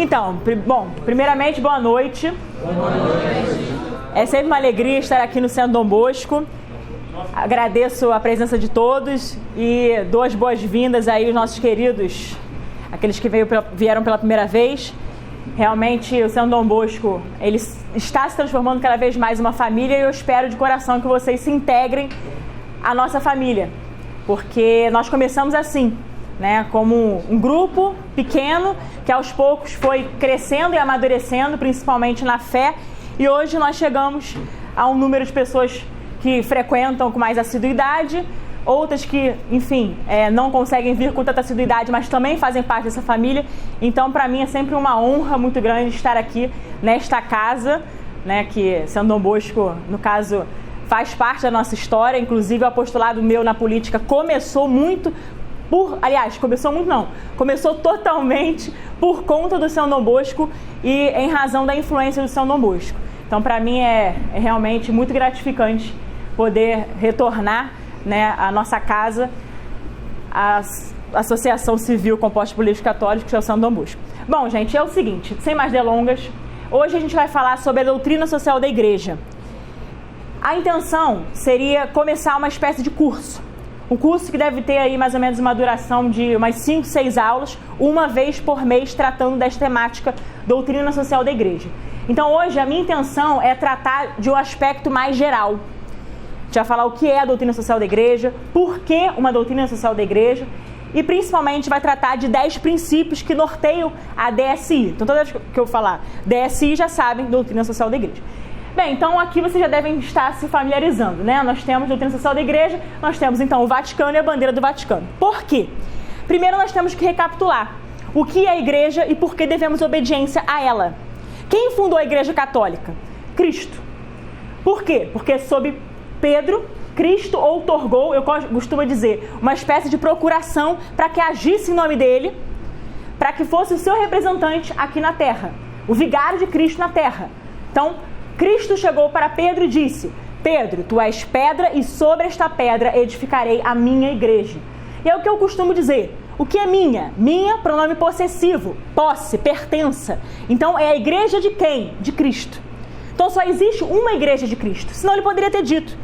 Então, primeiramente, boa noite. Boa noite. É sempre uma alegria estar aqui no Centro Dom Bosco. Agradeço a presença de todos e dou as boas-vindas aí aos nossos queridos, aqueles que vieram pela primeira vez. Realmente o Centro Dom Bosco, ele está se transformando cada vez mais em uma família e eu espero de coração que vocês se integrem à nossa família, porque nós começamos assim, né, como um grupo pequeno que aos poucos foi crescendo e amadurecendo, principalmente na fé, e hoje nós chegamos a um número de pessoas que frequentam com mais assiduidade, outras que, enfim, não conseguem vir com tanta assiduidade, mas também fazem parte dessa família. Então, para mim, é sempre uma honra muito grande estar aqui nesta casa, né, que Centro Dom Bosco, no caso, faz parte da nossa história. Inclusive, o apostolado meu na política começou totalmente por conta do Centro Dom Bosco e em razão da influência do Centro Dom Bosco. Então, para mim, é realmente muito gratificante poder retornar, né, a nossa casa, a Associação Civil Composta por Políticos Católicos, que é o Centro Dom Bosco. Bom, gente, é o seguinte, sem mais delongas, hoje a gente vai falar sobre a doutrina social da Igreja. A intenção seria começar uma espécie de curso, um curso que deve ter aí mais ou menos uma duração de umas 5, 6 aulas, uma vez por mês, tratando desta temática doutrina social da Igreja. Então hoje a minha intenção é tratar de um aspecto mais geral. A gente vai falar o que é a doutrina social da Igreja, por que uma doutrina social da Igreja e principalmente vai tratar de 10 princípios que norteiam a DSI. Então toda vez que eu falar DSI já sabem doutrina social da Igreja. Bem, então aqui vocês já devem estar se familiarizando, né? Nós temos a doutrina social da Igreja, nós temos então o Vaticano e a bandeira do Vaticano. Por quê? Primeiro nós temos que recapitular o que é a Igreja e por que devemos obediência a ela. Quem fundou a Igreja Católica? Cristo. Por quê? Porque sob Pedro, Cristo outorgou, eu costumo dizer, uma espécie de procuração para que agisse em nome dele, para que fosse o seu representante aqui na terra, o vigário de Cristo na terra. Então, Cristo chegou para Pedro e disse: Pedro, tu és pedra e sobre esta pedra edificarei a minha igreja. E é o que eu costumo dizer. O que é minha? Minha, pronome possessivo, posse, pertença. Então, é a igreja de quem? De Cristo. Então, só existe uma igreja de Cristo. Senão ele poderia ter dito: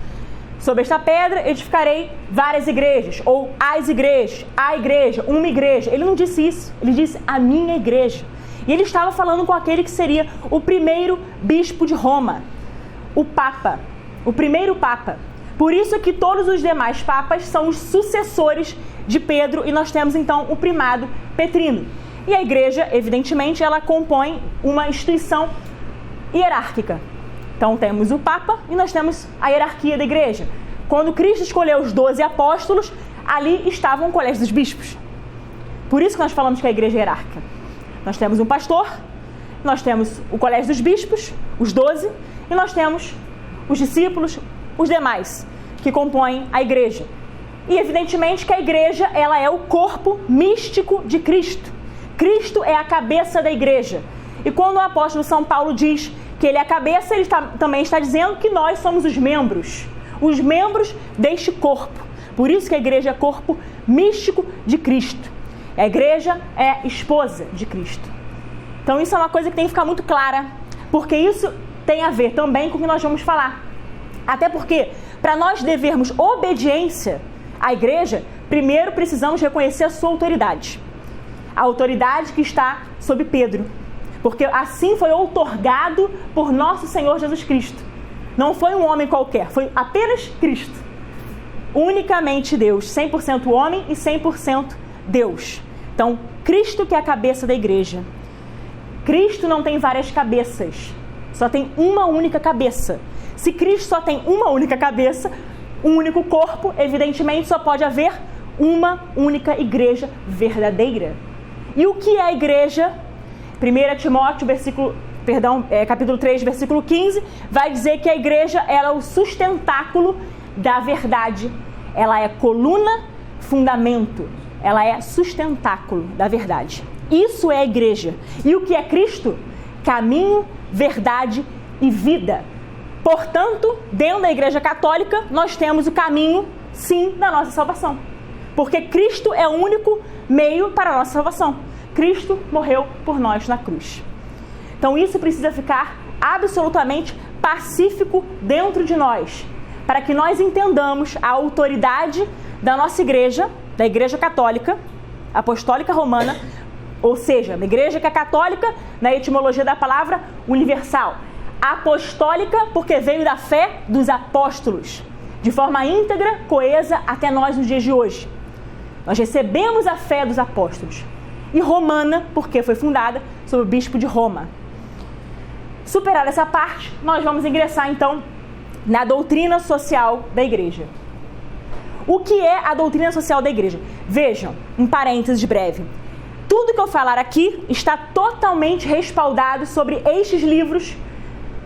sobre esta pedra edificarei várias igrejas, ou as igrejas, a igreja, uma igreja. Ele não disse isso, ele disse a minha igreja. E ele estava falando com aquele que seria o primeiro bispo de Roma, o Papa, o primeiro Papa. Por isso que todos os demais papas são os sucessores de Pedro e nós temos então o primado petrino. E a igreja, evidentemente, ela compõe uma instituição hierárquica. Então temos o Papa e nós temos a hierarquia da igreja. Quando Cristo escolheu os 12 apóstolos, ali estavam o colégio dos bispos. Por isso que nós falamos que a igreja é hierárquica. Nós temos um pastor, nós temos o colégio dos bispos, os 12, e nós temos os discípulos, os demais, que compõem a igreja. E evidentemente que a igreja, ela é o corpo místico de Cristo. Cristo é a cabeça da igreja. E quando o apóstolo São Paulo diz que ele é a cabeça, ele também está dizendo que nós somos os membros deste corpo. Por isso que a igreja é corpo místico de Cristo. A igreja é esposa de Cristo. Então isso é uma coisa que tem que ficar muito clara, porque isso tem a ver também com o que nós vamos falar. Até porque, para nós devermos obediência à igreja, primeiro precisamos reconhecer a sua autoridade. A autoridade que está sob Pedro. Porque assim foi outorgado por nosso Senhor Jesus Cristo. Não foi um homem qualquer, foi apenas Cristo. Unicamente Deus, 100% homem e 100% Deus. Então, Cristo que é a cabeça da igreja. Cristo não tem várias cabeças, só tem uma única cabeça. Se Cristo só tem uma única cabeça, um único corpo, evidentemente só pode haver uma única igreja verdadeira. E o que é a igreja? 1 Timóteo, capítulo 3, versículo 15, vai dizer que a igreja ela é o sustentáculo da verdade. Ela é coluna, fundamento. Ela é sustentáculo da verdade. Isso é a igreja. E o que é Cristo? Caminho, verdade e vida. Portanto, dentro da Igreja Católica, nós temos o caminho, sim, da nossa salvação. Porque Cristo é o único meio para a nossa salvação. Cristo morreu por nós na cruz. Então isso precisa ficar absolutamente pacífico dentro de nós, para que nós entendamos a autoridade da nossa igreja, da Igreja Católica, Apostólica Romana, ou seja, da igreja que é católica, na etimologia da palavra, universal. Apostólica, porque veio da fé dos apóstolos, de forma íntegra, coesa, até nós nos dias de hoje. Nós recebemos a fé dos apóstolos. E romana, porque foi fundada sob o bispo de Roma. Superada essa parte, nós vamos ingressar, então, na doutrina social da igreja. O que é a doutrina social da igreja? Vejam, um parênteses breve. Tudo que eu falar aqui está totalmente respaldado sobre estes livros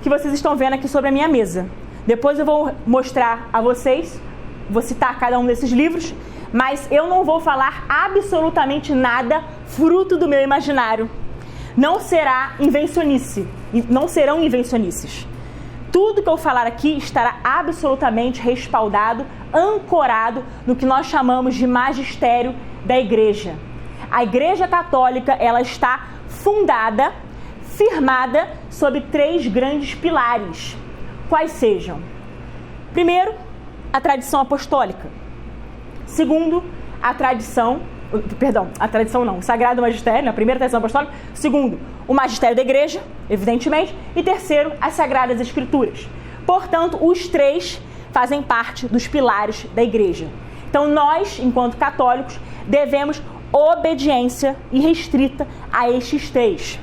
que vocês estão vendo aqui sobre a minha mesa. Depois eu vou mostrar a vocês, vou citar cada um desses livros, mas eu não vou falar absolutamente nada fruto do meu imaginário. Não será invencionice, não serão invencionices. Tudo que eu falar aqui estará absolutamente respaldado, ancorado no que nós chamamos de magistério da igreja. A Igreja Católica, ela está fundada, firmada sobre 3 grandes pilares. Quais sejam? Primeiro, a tradição apostólica. Segundo, o Sagrado Magistério, a primeira tradição apostólica. Segundo, o magistério da igreja, evidentemente. E terceiro, as Sagradas Escrituras. Portanto, os 3 fazem parte dos pilares da igreja. Então, nós, enquanto católicos, devemos obediência irrestrita a estes 3,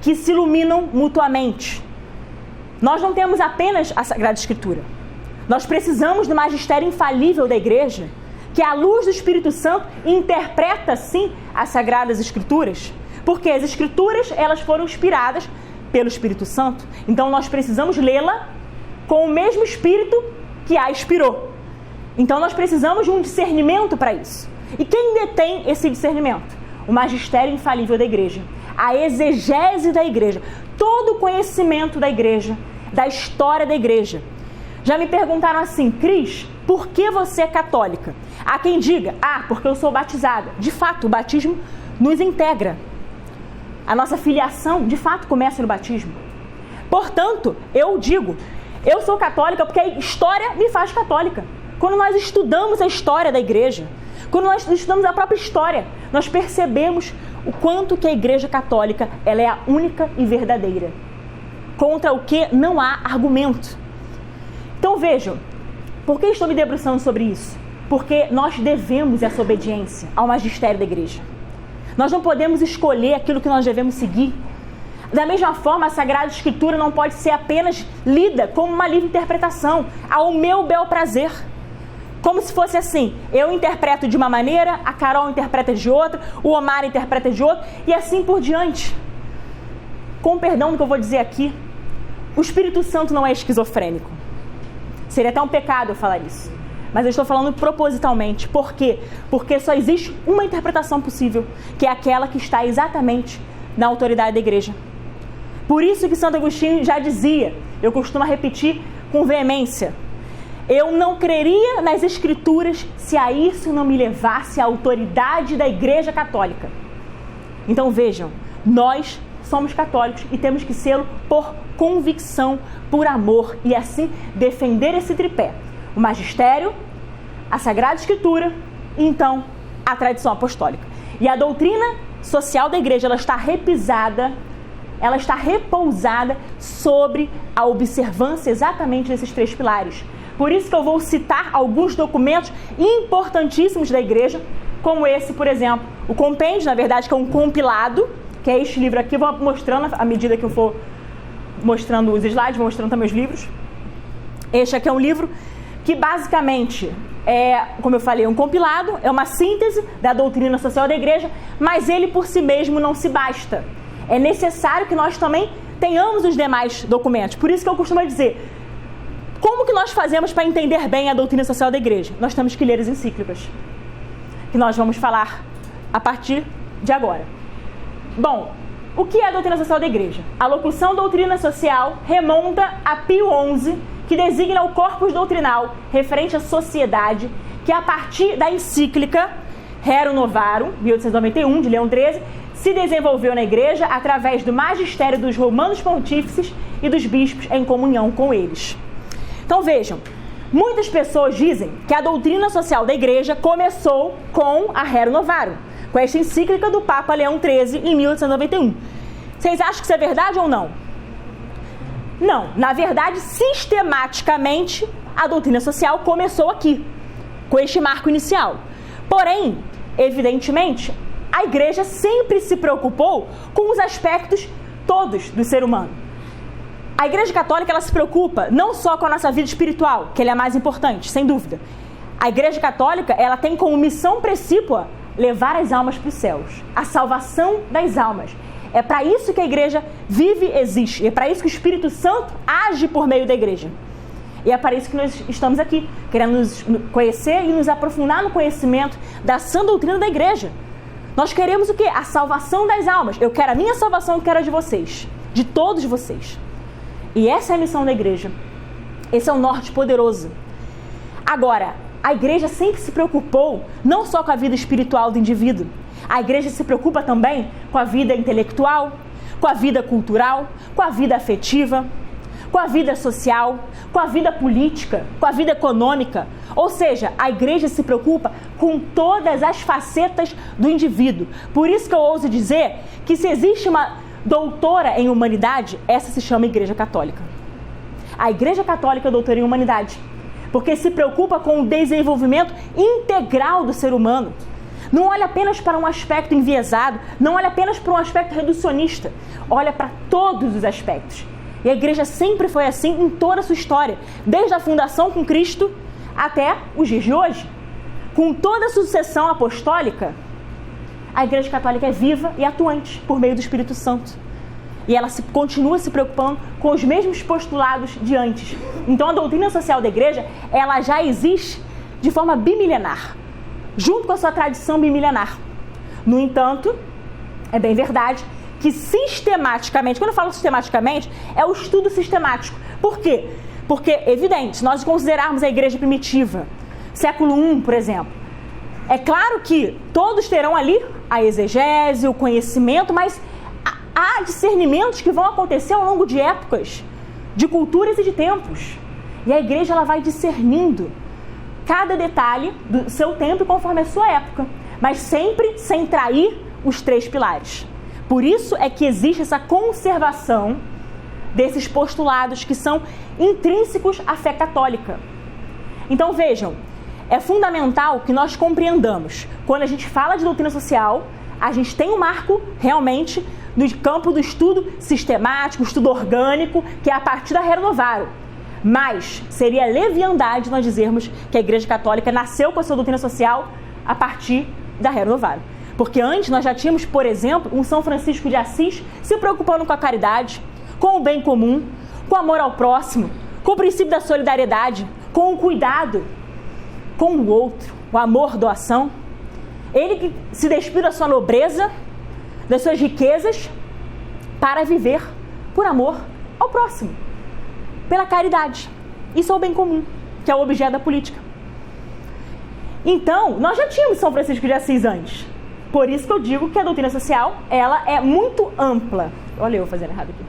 que se iluminam mutuamente. Nós não temos apenas a Sagrada Escritura. Nós precisamos do magistério infalível da igreja, que à luz do Espírito Santo interpreta, sim, as Sagradas Escrituras, porque as Escrituras, elas foram inspiradas pelo Espírito Santo. Então nós precisamos lê-la com o mesmo Espírito que a inspirou. Então nós precisamos de um discernimento para isso. E quem detém esse discernimento? O magistério infalível da igreja, a exegese da igreja, todo o conhecimento da igreja, da história da igreja. Já me perguntaram assim: Cris, por que você é católica? Há quem diga: porque eu sou batizada. De fato, o batismo nos integra. A nossa filiação, de fato, começa no batismo. Portanto, eu digo, eu sou católica porque a história me faz católica. Quando nós estudamos a história da igreja, quando nós estudamos a própria história, nós percebemos o quanto que a Igreja Católica, ela é a única e verdadeira, contra o que não há argumento. Então vejam, por que estou me debruçando sobre isso? Porque nós devemos essa obediência ao magistério da igreja. Nós não podemos escolher aquilo que nós devemos seguir. Da mesma forma, a Sagrada Escritura não pode ser apenas lida como uma livre interpretação, ao meu bel prazer. Como se fosse assim: eu interpreto de uma maneira, a Carol interpreta de outra, o Omar interpreta de outra, e assim por diante. Com perdão do que eu vou dizer aqui, o Espírito Santo não é esquizofrênico. Seria até um pecado eu falar isso. Mas eu estou falando propositalmente. Por quê? Porque só existe uma interpretação possível, que é aquela que está exatamente na autoridade da igreja. Por isso que Santo Agostinho já dizia, eu costumo repetir com veemência: eu não creria nas Escrituras se a isso não me levasse a autoridade da Igreja Católica. Então vejam, nós somos católicos e temos que sê-lo por convicção, por amor, e assim defender esse tripé: o magistério, a Sagrada Escritura e então a tradição apostólica. E a doutrina social da igreja, ela está repousada sobre a observância exatamente desses 3 pilares. Por isso que eu vou citar alguns documentos importantíssimos da igreja, como esse, por exemplo, o compêndio, na verdade, que é um compilado, que é este livro aqui. Eu vou mostrando à medida que eu for mostrando os slides, vou mostrando também os livros. Este aqui é um livro que basicamente é, como eu falei, um compilado, é uma síntese da doutrina social da igreja, mas ele por si mesmo não se basta. É necessário que nós também tenhamos os demais documentos. Por isso que eu costumo dizer, como que nós fazemos para entender bem a doutrina social da igreja? Nós temos que ler as encíclicas, que nós vamos falar a partir de agora. Bom, o que é a doutrina social da igreja? A locução doutrina social remonta a Pio XI, que designa o corpus doutrinal referente à sociedade, que a partir da encíclica Rerum Novarum, 1891, de Leão XIII, se desenvolveu na igreja através do magistério dos romanos pontífices e dos bispos em comunhão com eles. Então vejam, muitas pessoas dizem que a doutrina social da igreja começou com a Rerum Novarum, com esta encíclica do Papa Leão XIII em 1891. Vocês acham que isso é verdade ou não? Não, na verdade, sistematicamente, a doutrina social começou aqui, com este marco inicial. Porém, evidentemente, a igreja sempre se preocupou com os aspectos todos do ser humano. A igreja católica, ela se preocupa não só com a nossa vida espiritual, que ela é a mais importante, sem dúvida. A igreja católica, ela tem como missão precípua levar as almas para os céus, a salvação das almas. É para isso que a igreja vive e existe. É para isso que o Espírito Santo age por meio da igreja. E é para isso que nós estamos aqui, querendo nos conhecer e nos aprofundar no conhecimento da sã doutrina da igreja. Nós queremos o quê? A salvação das almas. Eu quero a minha salvação, eu quero a de vocês, de todos vocês. E essa é a missão da igreja. Esse é o norte poderoso. Agora, a igreja sempre se preocupou não só com a vida espiritual do indivíduo. A igreja se preocupa também com a vida intelectual, com a vida cultural, com a vida afetiva, com a vida social, com a vida política, com a vida econômica. Ou seja, a igreja se preocupa com todas as facetas do indivíduo. Por isso que eu ouso dizer que se existe uma doutora em humanidade, essa se chama Igreja Católica. A Igreja Católica é doutora em humanidade, porque se preocupa com o desenvolvimento integral do ser humano. Não olha apenas para um aspecto enviesado, não olha apenas para um aspecto reducionista, olha para todos os aspectos. E a igreja sempre foi assim em toda a sua história, desde a fundação com Cristo até os dias de hoje. Com toda a sucessão apostólica, a igreja católica é viva e atuante por meio do Espírito Santo. E ela continua se preocupando com os mesmos postulados de antes. Então a doutrina social da igreja, ela já existe de forma bimilenar, junto com a sua tradição bimilenar. No entanto, é bem verdade que sistematicamente, quando eu falo sistematicamente, é o estudo sistemático. Por quê? Porque, evidente, se nós considerarmos a igreja primitiva, século I, por exemplo, é claro que todos terão ali a exegese, o conhecimento, mas há discernimentos que vão acontecer ao longo de épocas, de culturas e de tempos. E a igreja, ela vai discernindo cada detalhe do seu tempo conforme a sua época, mas sempre sem trair os três pilares. Por isso é que existe essa conservação desses postulados que são intrínsecos à fé católica. Então vejam, é fundamental que nós compreendamos, quando a gente fala de doutrina social, a gente tem um marco realmente no campo do estudo sistemático, estudo orgânico, que é a partir da Rerum Novarum. Mas seria leviandade nós dizermos que a Igreja Católica nasceu com a sua doutrina social a partir da Rerum Novarum. Porque antes nós já tínhamos, por exemplo, um São Francisco de Assis se preocupando com a caridade, com o bem comum, com o amor ao próximo, com o princípio da solidariedade, com o cuidado com o outro, o amor, doação. Ele que se despiu da sua nobreza, das suas riquezas, para viver por amor ao próximo, pela caridade. Isso é o bem comum, que é o objeto da política. Então, nós já tínhamos São Francisco de Assis antes. Por isso que eu digo que a doutrina social, ela é muito ampla. Olha eu fazendo errado aqui.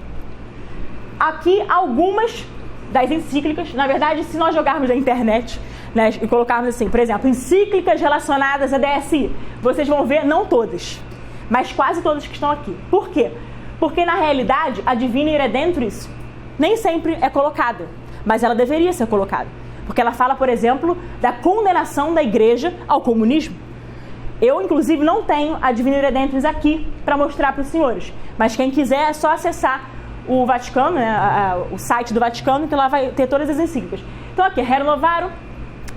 Aqui algumas das encíclicas, na verdade, se nós jogarmos na internet, né, e colocarmos assim, por exemplo, encíclicas relacionadas à DSI, vocês vão ver, não todas, mas quase todas que estão aqui. Por quê? Porque na realidade, a Divina Redemptoris nem sempre é colocada, mas ela deveria ser colocada. Porque ela fala, por exemplo, da condenação da igreja ao comunismo. Eu, inclusive, não tenho a Divina Redemptoris aqui para mostrar para os senhores, mas quem quiser é só acessar o Vaticano, né, o site do Vaticano, que lá vai ter todas as encíclicas. Então aqui, Rerum Novarum,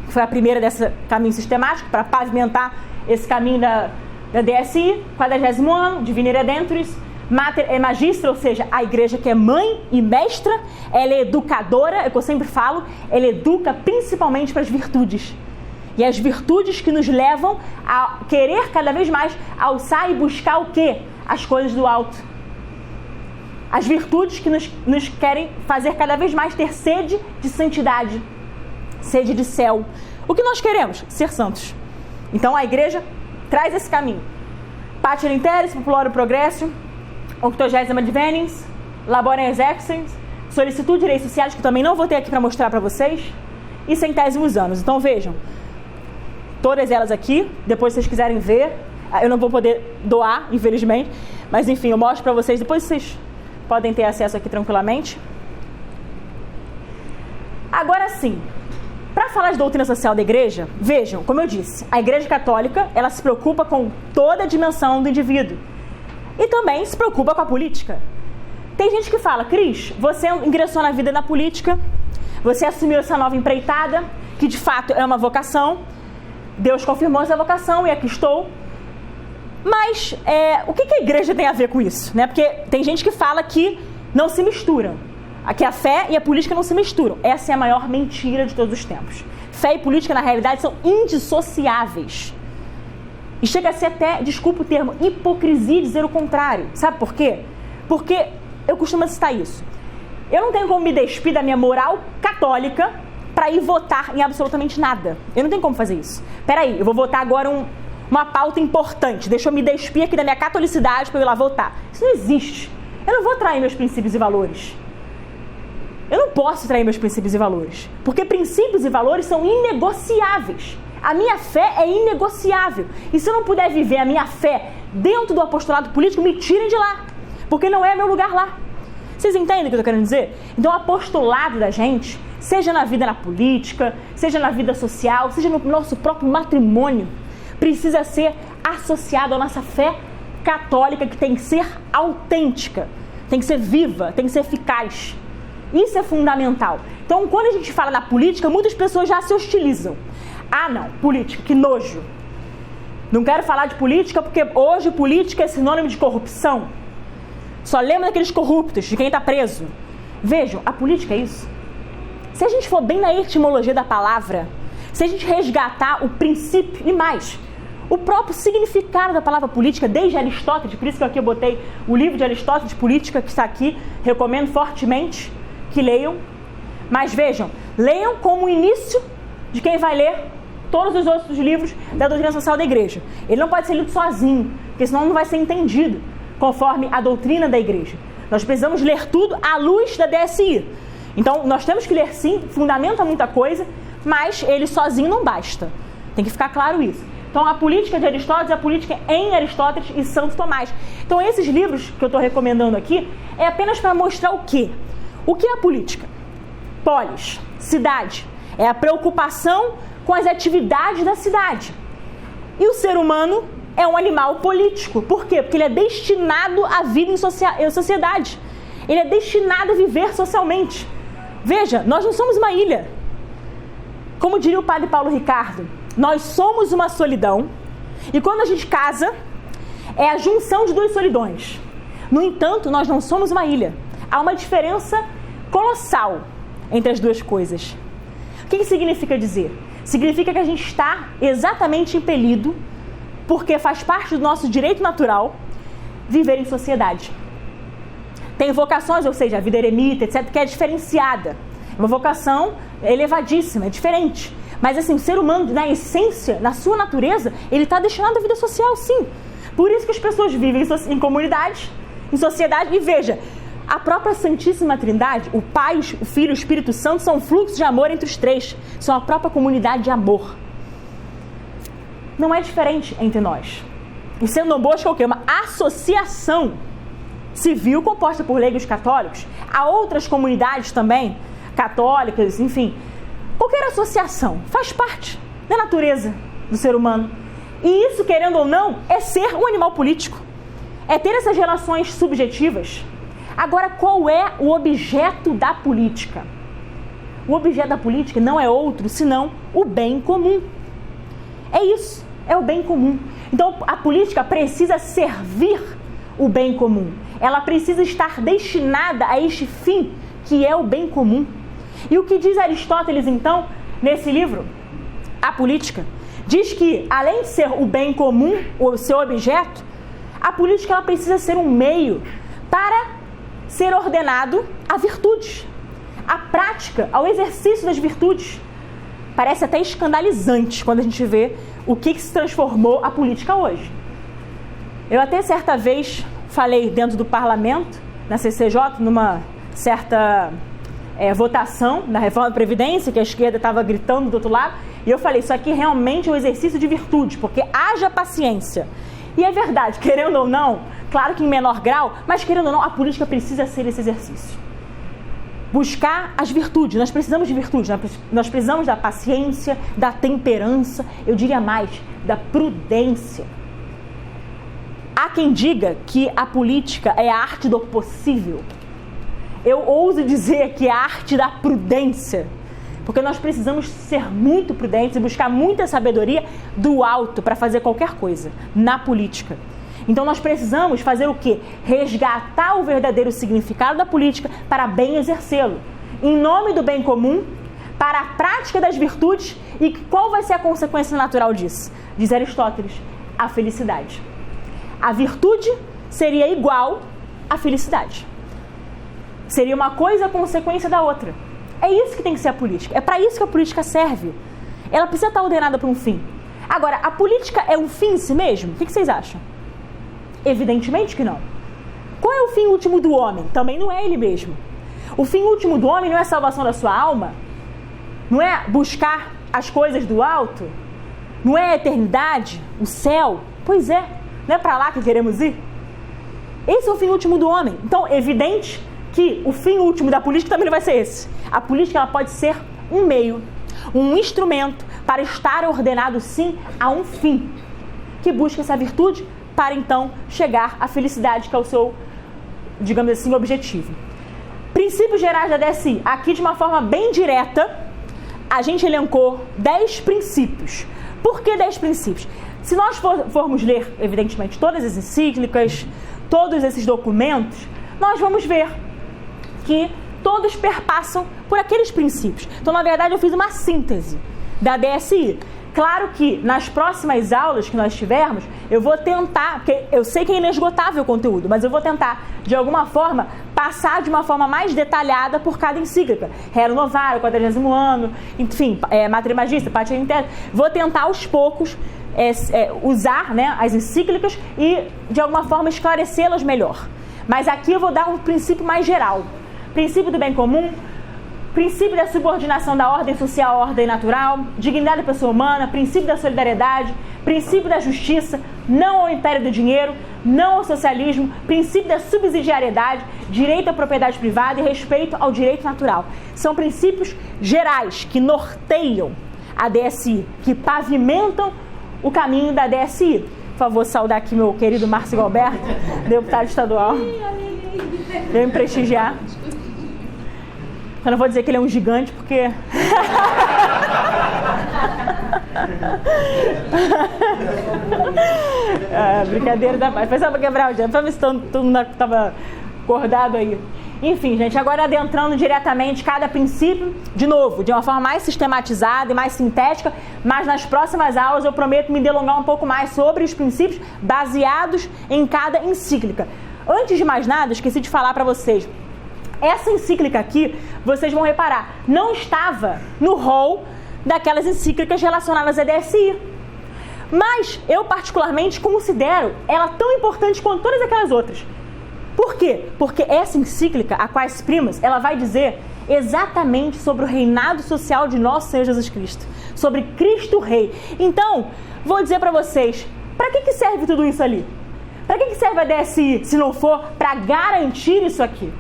que foi a primeira desse caminho sistemático, para pavimentar esse caminho da DSI, 40º ano, Divina Redemptoris, Mater e Magistra, ou seja, a igreja que é mãe e mestra, ela é educadora, é o que eu sempre falo, ela educa principalmente para as virtudes. E as virtudes que nos levam a querer cada vez mais alçar e buscar o quê? As coisas do alto. As virtudes que nos querem fazer cada vez mais ter sede de santidade, sede de céu. O que nós queremos? Ser santos. Então a igreja traz esse caminho. Pater Interis, Populorum Progressio, 80ª Adveniens, Laborem Exercens, Solicitude de Direitos Sociais, que também não vou ter aqui para mostrar para vocês, e Centésimos Anos. Então vejam, todas elas aqui, depois se vocês quiserem ver, eu não vou poder doar, infelizmente, mas enfim, eu mostro para vocês, depois vocês podem ter acesso aqui tranquilamente. Agora sim, para falar de doutrina social da igreja, vejam, como eu disse, a Igreja Católica, ela se preocupa com toda a dimensão do indivíduo e também se preocupa com a política. Tem gente que fala, Cris, você ingressou na vida da política, você assumiu essa nova empreitada, que de fato é uma vocação, Deus confirmou essa vocação e aqui estou. Mas o que a igreja tem a ver com isso? Né? Porque tem gente que fala que não se misturam, que a fé e a política não se misturam. Essa é a maior mentira de todos os tempos. Fé e política, na realidade, são indissociáveis. E chega a ser até, desculpa o termo, hipocrisia dizer o contrário. Sabe por quê? Porque eu costumo citar isso. Eu não tenho como me despir da minha moral católica para ir votar em absolutamente nada. Eu não tenho como fazer isso. Peraí, eu vou votar agora uma pauta importante. Deixa eu me despir aqui da minha catolicidade para eu ir lá votar. Isso não existe. Eu não vou trair meus princípios e valores. Eu não posso trair meus princípios e valores. Porque princípios e valores são inegociáveis. A minha fé é inegociável. E se eu não puder viver a minha fé dentro do apostolado político, me tirem de lá. Porque não é meu lugar lá. Vocês entendem o que eu estou querendo dizer? Então o apostolado da gente, seja na vida na política, seja na vida social, seja no nosso próprio matrimônio, precisa ser associado à nossa fé católica, que tem que ser autêntica, tem que ser viva, tem que ser eficaz. Isso é fundamental. Então, quando a gente fala da política, muitas pessoas já se hostilizam. Ah, não, política, que nojo. Não quero falar de política porque hoje política é sinônimo de corrupção. Só lembra daqueles corruptos, de quem está preso. Vejam, a política é isso. Se a gente for bem na etimologia da palavra, se a gente resgatar o princípio e mais, o próprio significado da palavra política, desde Aristóteles, por isso que aqui eu botei o livro de Aristóteles, Política, que está aqui, recomendo fortemente que leiam. Mas vejam, leiam como o início de quem vai ler todos os outros livros da doutrina social da igreja. Ele não pode ser lido sozinho, porque senão não vai ser entendido conforme a doutrina da igreja. Nós precisamos ler tudo à luz da DSI. Então, nós temos que ler sim, fundamenta muita coisa, mas ele sozinho não basta. Tem que ficar claro isso. Então, a política de Aristóteles, a política em Aristóteles e Santo Tomás. Então, esses livros que eu estou recomendando aqui é apenas para mostrar o quê? O que é a política? Polis, cidade. É a preocupação com as atividades da cidade. E o ser humano é um animal político. Por quê? Porque ele é destinado à vida em sociedade. Ele é destinado a viver socialmente. Veja, nós não somos uma ilha. Como diria o padre Paulo Ricardo, nós somos uma solidão e quando a gente casa, é a junção de duas solidões. No entanto, nós não somos uma ilha. Há uma diferença colossal entre as duas coisas. O que significa dizer? Significa que a gente está exatamente impelido, porque faz parte do nosso direito natural, viver em sociedade. Tem vocações, ou seja, a vida eremita, etc., que é diferenciada. É uma vocação elevadíssima, é diferente. Mas assim, o ser humano, na essência, na sua natureza, ele está destinado à vida social, sim. Por isso que as pessoas vivem em comunidade, em sociedade. E veja, a própria Santíssima Trindade, o Pai, o Filho e o Espírito Santo são fluxos de amor entre os três. São a própria comunidade de amor. Não é diferente entre nós. O Sendo Dom Bosco é o quê? Uma associação civil composta por leigos católicos. Há outras comunidades também, católicas, enfim. Qualquer associação faz parte da natureza do ser humano. E isso, querendo ou não, é ser um animal político. É ter essas relações subjetivas. Agora, qual é o objeto da política? O objeto da política não é outro senão o bem comum. É isso, é o bem comum. Então, a política precisa servir o bem comum. Ela precisa estar destinada a este fim, que é o bem comum. E o que diz Aristóteles, então, nesse livro, A Política, diz que, além de ser o bem comum, o seu objeto, a política ela precisa ser um meio para ser ordenado a virtudes, a prática, ao exercício das virtudes. Parece até escandalizante quando a gente vê o que se transformou a política hoje. Eu até certa vez falei dentro do parlamento, na CCJ, numa certa votação da reforma da Previdência, que a esquerda estava gritando do outro lado, e eu falei, isso aqui realmente é um exercício de virtude, porque haja paciência. E é verdade, querendo ou não, claro que em menor grau, mas querendo ou não, a política precisa ser esse exercício. Buscar as virtudes, nós precisamos de virtudes, nós precisamos da paciência, da temperança, eu diria mais, da prudência. Há quem diga que a política é a arte do possível. Eu ouso dizer que é a arte da prudência, porque nós precisamos ser muito prudentes e buscar muita sabedoria do alto para fazer qualquer coisa na política. Então nós precisamos fazer o quê? Resgatar o verdadeiro significado da política para bem exercê-lo, em nome do bem comum, para a prática das virtudes. E qual vai ser a consequência natural disso? Diz Aristóteles, a felicidade. A virtude seria igual à felicidade. Seria uma coisa a consequência da outra. É isso que tem que ser a política. É para isso que a política serve. Ela precisa estar ordenada para um fim. Agora, a política é um fim em si mesmo? O que vocês acham? Evidentemente que não. Qual é o fim último do homem? Também não é ele mesmo. O fim último do homem não é a salvação da sua alma? Não é buscar as coisas do alto? Não é a eternidade? O céu? Pois é. Não é para lá que queremos ir? Esse é o fim último do homem. Então, é evidente que o fim último da política também não vai ser esse. A política ela pode ser um meio, um instrumento para estar ordenado sim a um fim, que busca essa virtude para então chegar à felicidade, que é o seu, digamos assim, objetivo. Princípios gerais da DSI. Aqui de uma forma bem direta, a gente elencou 10 princípios. Por que 10 princípios? Se nós formos ler, evidentemente, todas as encíclicas, todos esses documentos, nós vamos ver que todos perpassam por aqueles princípios. Então, na verdade, eu fiz uma síntese da DSI. Claro que nas próximas aulas que nós tivermos, eu vou tentar, porque eu sei que é inesgotável o conteúdo, mas eu vou tentar, de alguma forma, passar de uma forma mais detalhada por cada encíclica. Rerum Novarum, 40º ano, enfim, Mater Magistri, Pacem in Terris. Vou tentar aos poucos usar, né, as encíclicas e, de alguma forma, esclarecê-las melhor. Mas aqui eu vou dar um princípio mais geral. Princípio do bem comum, princípio da subordinação da ordem social à ordem natural, dignidade da pessoa humana, princípio da solidariedade, princípio da justiça, não ao império do dinheiro, não ao socialismo, princípio da subsidiariedade, direito à propriedade privada e respeito ao direito natural. São princípios gerais que norteiam a DSI, que pavimentam o caminho da DSI. Por favor, saudar aqui meu querido Márcio Galberto, deputado estadual. Veio me prestigiar. Eu não vou dizer que ele é um gigante, porque... brincadeira da paz. Foi só para quebrar o dia, para ver se todo mundo estava acordado aí. Enfim, gente, agora adentrando diretamente cada princípio, de novo, de uma forma mais sistematizada e mais sintética, mas nas próximas aulas eu prometo me delongar um pouco mais sobre os princípios baseados em cada encíclica. Antes de mais nada, esqueci de falar para vocês, essa encíclica aqui, vocês vão reparar, não estava no rol daquelas encíclicas relacionadas à DSI. Mas eu particularmente considero ela tão importante quanto todas aquelas outras. Por quê? Porque essa encíclica, a Quaes Primas, ela vai dizer exatamente sobre o reinado social de nosso Senhor Jesus Cristo, sobre Cristo Rei. Então, vou dizer para vocês, para que serve tudo isso ali? Para que serve a DSI, se não for para garantir isso aqui?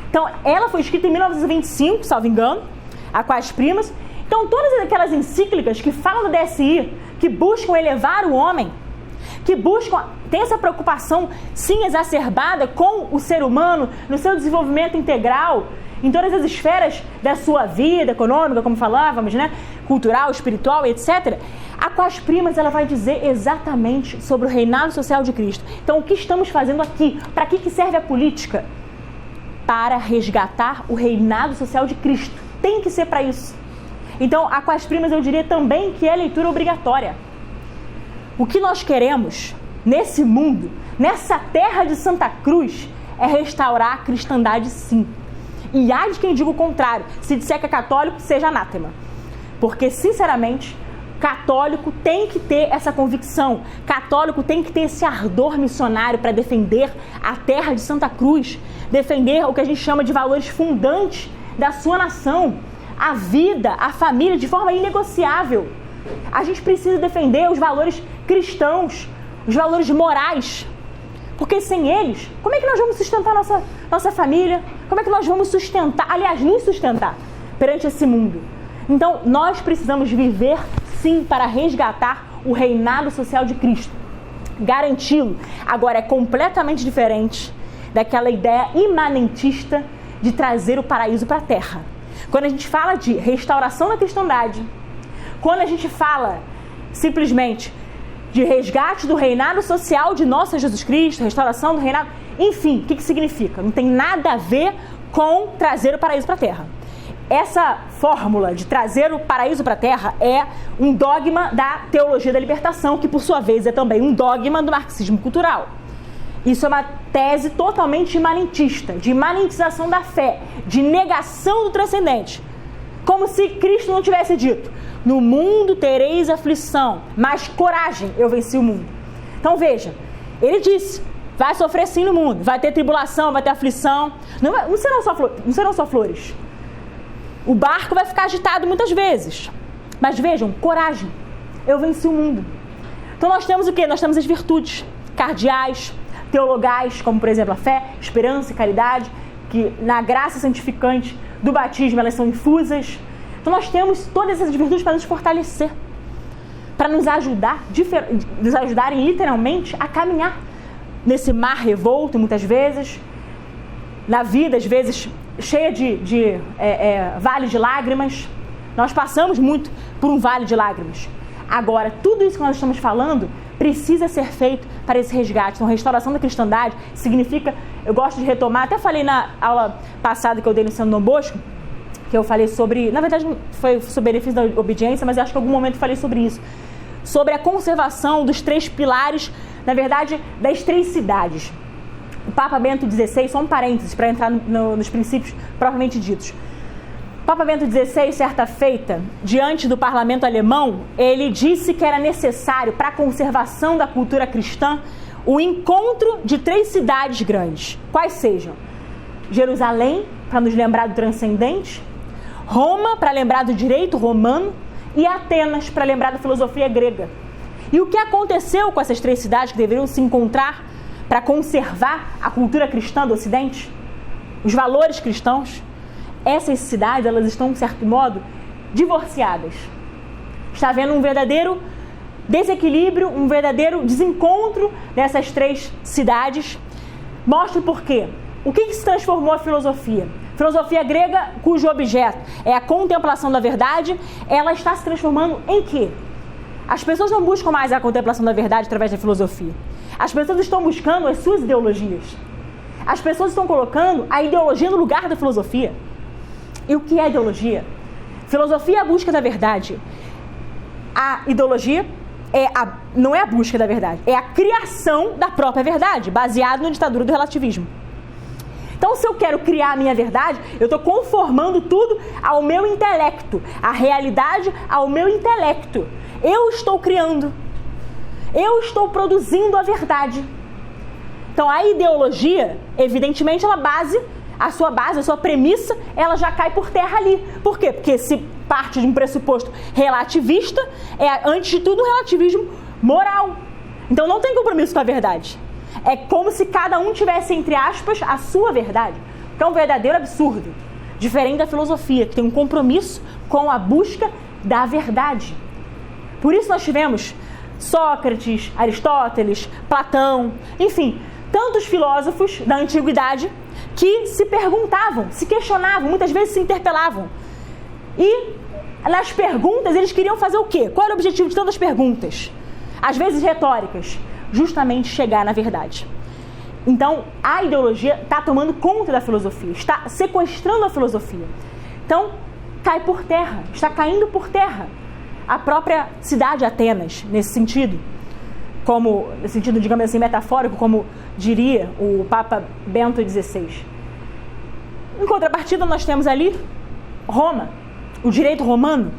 Então, ela foi escrita em 1925, salvo engano, a Quaes Primas. Então, todas aquelas encíclicas que falam da DSI, que buscam elevar o homem, que buscam, tem essa preocupação, sim, exacerbada com o ser humano, no seu desenvolvimento integral, em todas as esferas da sua vida econômica, como falávamos, né? Cultural, espiritual, etc. A Quaes Primas, ela vai dizer exatamente sobre o reinado social de Cristo. Então, o que estamos fazendo aqui? Para que serve a política? Para resgatar o reinado social de Cristo. Tem que ser para isso. Então, a Quaes Primas eu diria também que é leitura obrigatória. O que nós queremos nesse mundo, nessa terra de Santa Cruz, é restaurar a cristandade, sim. E há de quem diga o contrário. Se disser que é católico, seja anátema. Porque, sinceramente, Católico tem que ter essa convicção. Católico tem que ter esse ardor missionário para defender a terra de Santa Cruz, defender o que a gente chama de valores fundantes da sua nação, a vida, a família, de forma inegociável. A gente precisa defender os valores cristãos, os valores morais, porque sem eles, como é que nós vamos sustentar nossa família? Como é que nós vamos nos sustentar perante esse mundo? Então, nós precisamos viver, sim, para resgatar o reinado social de Cristo, garanti-lo. Agora, é completamente diferente daquela ideia imanentista de trazer o paraíso para a terra. Quando a gente fala de restauração da cristandade, quando a gente fala simplesmente de resgate do reinado social de nosso Jesus Cristo, restauração do reinado, enfim, o que significa? Não tem nada a ver com trazer o paraíso para a terra. Essa fórmula de trazer o paraíso para a terra é um dogma da teologia da libertação, que por sua vez é também um dogma do marxismo cultural. Isso é uma tese totalmente imanentista, de imanentização da fé, de negação do transcendente. Como se Cristo não tivesse dito: no mundo tereis aflição, mas coragem, eu venci o mundo. Então veja, ele disse: vai sofrer sim no mundo, vai ter tribulação, vai ter aflição, não serão só flores. O barco vai ficar agitado muitas vezes. Mas vejam, coragem, eu venci o mundo. Então nós temos o quê? Nós temos as virtudes cardeais, teologais, como por exemplo a fé, esperança e caridade, que na graça santificante do batismo elas são infusas. Então nós temos todas essas virtudes para nos fortalecer, para nos ajudarem literalmente a caminhar nesse mar revolto muitas vezes, na vida às vezes cheia de vale de lágrimas. Nós passamos muito por um vale de lágrimas. Agora, tudo isso que nós estamos falando precisa ser feito para esse resgate. Então, restauração da cristandade significa, eu gosto de retomar, até falei na aula passada que eu dei no Centro Dom Bosco, que eu falei sobre, na verdade foi sobre o benefício da obediência, mas eu acho que em algum momento eu falei sobre isso, sobre a conservação dos 3 pilares, na verdade, das 3 cidades. O Papa Bento XVI, só um parênteses para entrar nos princípios propriamente ditos. O Papa Bento XVI, certa feita, diante do parlamento alemão, ele disse que era necessário, para a conservação da cultura cristã, o encontro de 3 cidades grandes. Quais sejam? Jerusalém, para nos lembrar do transcendente, Roma, para lembrar do direito romano, e Atenas, para lembrar da filosofia grega. E o que aconteceu com essas 3 cidades que deveriam se encontrar para conservar a cultura cristã do Ocidente, os valores cristãos? Essas cidades, elas estão, de certo modo, divorciadas. Está havendo um verdadeiro desequilíbrio, um verdadeiro desencontro dessas 3 cidades. Mostra o porquê. O que se transformou a filosofia? Filosofia grega, cujo objeto é a contemplação da verdade, ela está se transformando em quê? As pessoas não buscam mais a contemplação da verdade através da filosofia. As pessoas estão buscando as suas ideologias. As pessoas estão colocando a ideologia no lugar da filosofia. E o que é ideologia? Filosofia é a busca da verdade. A ideologia não é a busca da verdade, é a criação da própria verdade, baseado na ditadura do relativismo. Então, se eu quero criar a minha verdade, eu estou conformando tudo ao meu intelecto, a realidade ao meu intelecto. Eu estou criando, eu estou produzindo a verdade. Então, a ideologia, evidentemente, a sua premissa, ela já cai por terra ali. Por quê? Porque se parte de um pressuposto relativista, é, antes de tudo, um relativismo moral. Então, não tem compromisso com a verdade. É como se cada um tivesse, entre aspas, a sua verdade. Que é um verdadeiro absurdo. Diferente da filosofia, que tem um compromisso com a busca da verdade. Por isso nós tivemos Sócrates, Aristóteles, Platão, enfim, tantos filósofos da antiguidade que se perguntavam, se questionavam, muitas vezes se interpelavam. E nas perguntas eles queriam fazer o quê? Qual era o objetivo de tantas perguntas? Às vezes retóricas. Justamente chegar na verdade. Então, a ideologia está tomando conta da filosofia, está sequestrando a filosofia. Então, cai por terra, está caindo por terra a própria cidade de Atenas, nesse sentido, nesse sentido, digamos assim, metafórico, como diria o Papa Bento XVI. Em contrapartida, nós temos ali Roma, o direito romano.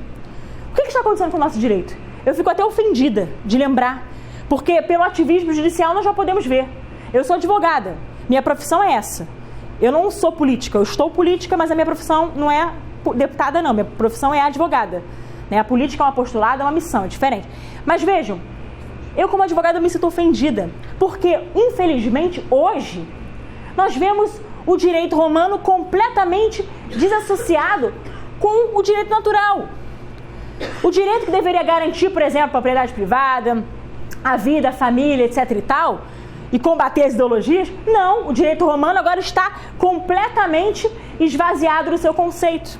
O que está acontecendo com o nosso direito? Eu fico até ofendida de lembrar, porque pelo ativismo judicial nós já podemos ver. Eu sou advogada, minha profissão é essa. Eu não sou política, eu estou política, mas a minha profissão não é deputada não, minha profissão é advogada. A política é um apostolado, é uma missão, é diferente. Mas vejam, eu como advogada me sinto ofendida, porque infelizmente hoje nós vemos o direito romano completamente desassociado com o direito natural. O direito que deveria garantir, por exemplo, a propriedade privada, a vida, a família, etc. e tal, e combater as ideologias, não, o direito romano agora está completamente esvaziado do seu conceito.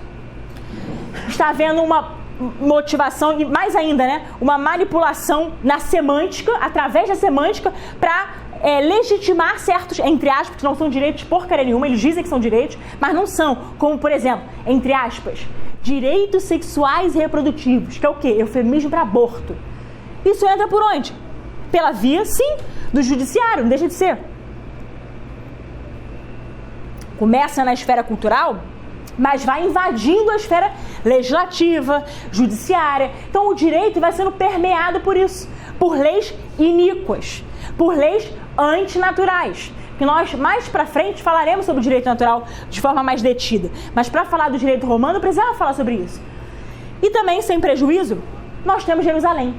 Está havendo uma motivação, e mais ainda, uma manipulação na semântica, através da semântica, para legitimar certos, entre aspas, que não são direitos porcaria nenhuma, eles dizem que são direitos, mas não são, como por exemplo, entre aspas, direitos sexuais e reprodutivos, que é o quê? Eufemismo para aborto. Isso entra por onde? Pela via, sim, do judiciário, não deixa de ser. Começa na esfera cultural, mas vai invadindo a esfera legislativa, judiciária. Então o direito vai sendo permeado por isso, por leis iníquas, por leis antinaturais. Que nós mais pra frente falaremos sobre o direito natural de forma mais detida. Mas para falar do direito romano, precisava falar sobre isso. E também, sem prejuízo, nós temos Jerusalém.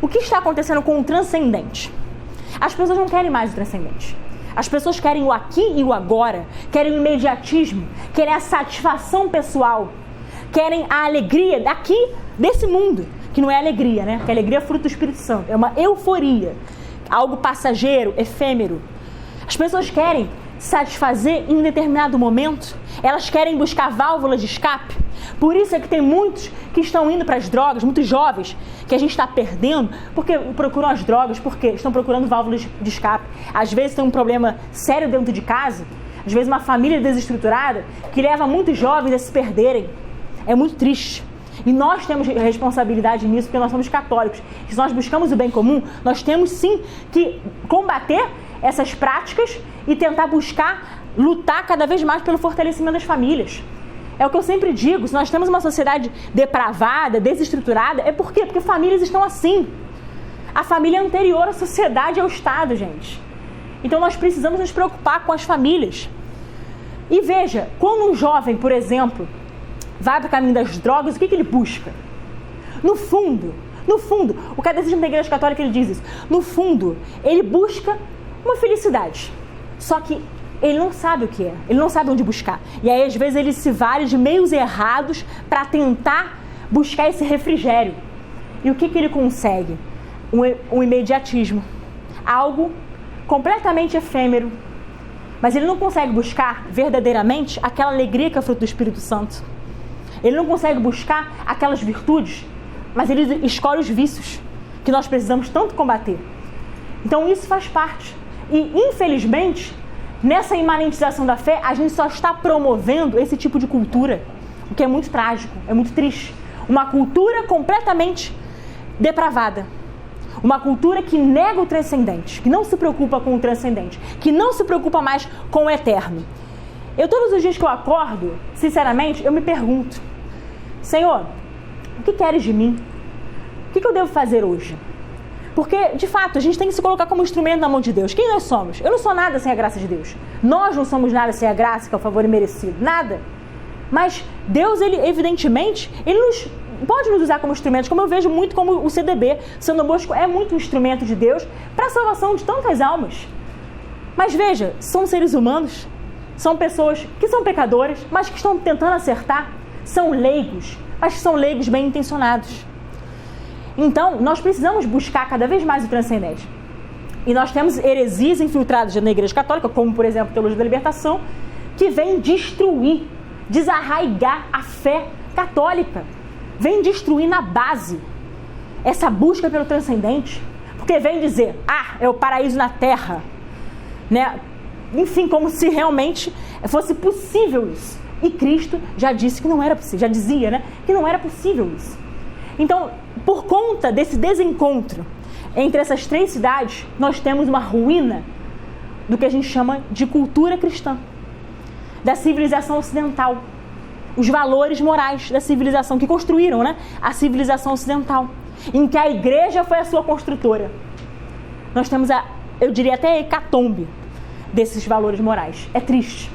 O que está acontecendo com o transcendente? As pessoas não querem mais o transcendente. As pessoas querem o aqui e o agora, querem o imediatismo, querem a satisfação pessoal, querem a alegria daqui, desse mundo, que não é alegria, Que a alegria é fruto do Espírito Santo, é uma euforia, algo passageiro, efêmero. As pessoas querem satisfazer em um determinado momento, elas querem buscar válvulas de escape. Por isso é que tem muitos que estão indo para as drogas, muitos jovens que a gente está perdendo, porque procuram as drogas, porque estão procurando válvulas de escape. Às vezes tem um problema sério dentro de casa, às vezes uma família desestruturada, que leva muitos jovens a se perderem. É muito triste. E nós temos responsabilidade nisso, porque nós somos católicos. Se nós buscamos o bem comum, nós temos sim que combater essas práticas e tentar lutar cada vez mais pelo fortalecimento das famílias. É o que eu sempre digo, se nós temos uma sociedade depravada, desestruturada, é por quê? Porque famílias estão assim. A família é anterior à sociedade e ao Estado, gente. Então nós precisamos nos preocupar com as famílias. E veja, quando um jovem, por exemplo, vai para o caminho das drogas, o que ele busca? No fundo, o catecismo da Igreja Católica ele diz isso. No fundo, ele busca uma felicidade. Só que ele não sabe o que é, ele não sabe onde buscar. E aí, às vezes, ele se vale de meios errados para tentar buscar esse refrigério. E o que ele consegue? Um imediatismo. Algo completamente efêmero. Mas ele não consegue buscar verdadeiramente aquela alegria que é fruto do Espírito Santo. Ele não consegue buscar aquelas virtudes, mas ele escolhe os vícios que nós precisamos tanto combater. Então isso faz parte. E, infelizmente, nessa imanentização da fé, a gente só está promovendo esse tipo de cultura, o que é muito trágico, é muito triste. Uma cultura completamente depravada. Uma cultura que nega o transcendente, que não se preocupa com o transcendente, que não se preocupa mais com o eterno. Eu, todos os dias que eu acordo, sinceramente, eu me pergunto: Senhor, o que queres de mim? O que eu devo fazer hoje? Porque, de fato, a gente tem que se colocar como instrumento na mão de Deus. Quem nós somos? Eu não sou nada sem a graça de Deus. Nós não somos nada sem a graça, que é o favor imerecido. Nada. Mas Deus, ele, evidentemente, ele pode nos usar como instrumentos, como eu vejo muito como o CDB. São Dom Bosco é muito um instrumento de Deus para a salvação de tantas almas. Mas veja, são seres humanos, são pessoas que são pecadoras, mas que estão tentando acertar. São leigos, mas que são leigos bem intencionados. Então, nós precisamos buscar cada vez mais o transcendente. E nós temos heresias infiltradas na Igreja Católica, como, por exemplo, a Teologia da Libertação, que vem destruir, desarraigar a fé católica. Vem destruir na base essa busca pelo transcendente. Porque vem dizer, é o paraíso na terra. Enfim, como se realmente fosse possível isso. E Cristo já disse que não era possível, já dizia, que não era possível isso. Então, por conta desse desencontro entre essas três cidades, nós temos uma ruína do que a gente chama de cultura cristã, da civilização ocidental, os valores morais da civilização que construíram, a civilização ocidental. em que a igreja foi a sua construtora. Nós temos eu diria até a hecatombe desses valores morais. É triste.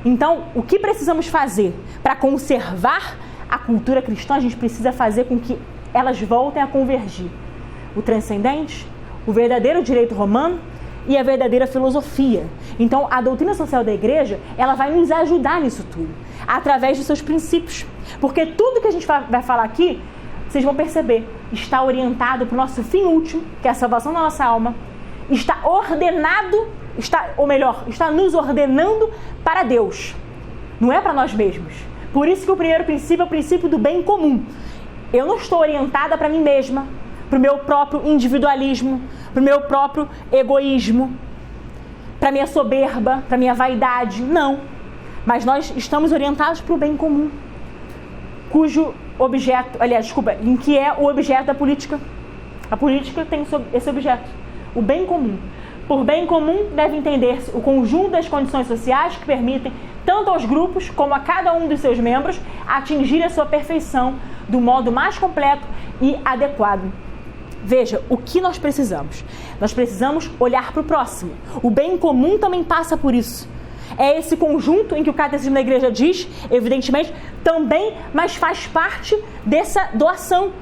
Então, o que precisamos fazer para conservar a cultura cristã? A gente precisa fazer com que elas voltem a convergir. O transcendente, o verdadeiro direito romano e a verdadeira filosofia. Então, a doutrina social da igreja, ela vai nos ajudar nisso tudo, através dos seus princípios. Porque tudo que a gente vai falar aqui, vocês vão perceber, está orientado para o nosso fim último, que é a salvação da nossa alma, está ordenado, está nos ordenando para Deus, não é para nós mesmos. Por isso que o primeiro princípio é o princípio do bem comum. Eu não estou orientada para mim mesma, para o meu próprio individualismo, para o meu próprio egoísmo, para a minha soberba, para a minha vaidade, não. Mas nós estamos orientados para o bem comum, cujo objeto, em que é o objeto da política. A política tem esse objeto, o bem comum. Por bem comum deve entender-se o conjunto das condições sociais que permitem tanto aos grupos como a cada um dos seus membros atingir a sua perfeição do modo mais completo e adequado. Veja, o que nós precisamos? Nós precisamos olhar para o próximo. O bem comum também passa por isso. É esse conjunto em que o Catecismo da Igreja diz, evidentemente, também, mas faz parte dessa doação,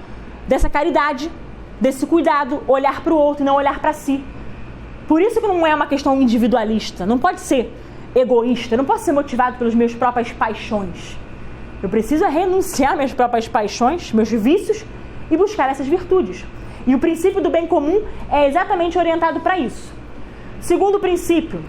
dessa caridade, desse cuidado, olhar para o outro e não olhar para si. Por isso que não é uma questão individualista, não pode ser egoísta, não posso ser motivado pelas minhas próprias paixões. Eu preciso renunciar às minhas próprias paixões, meus vícios, e buscar essas virtudes. E o princípio do bem comum é exatamente orientado para isso. Segundo princípio,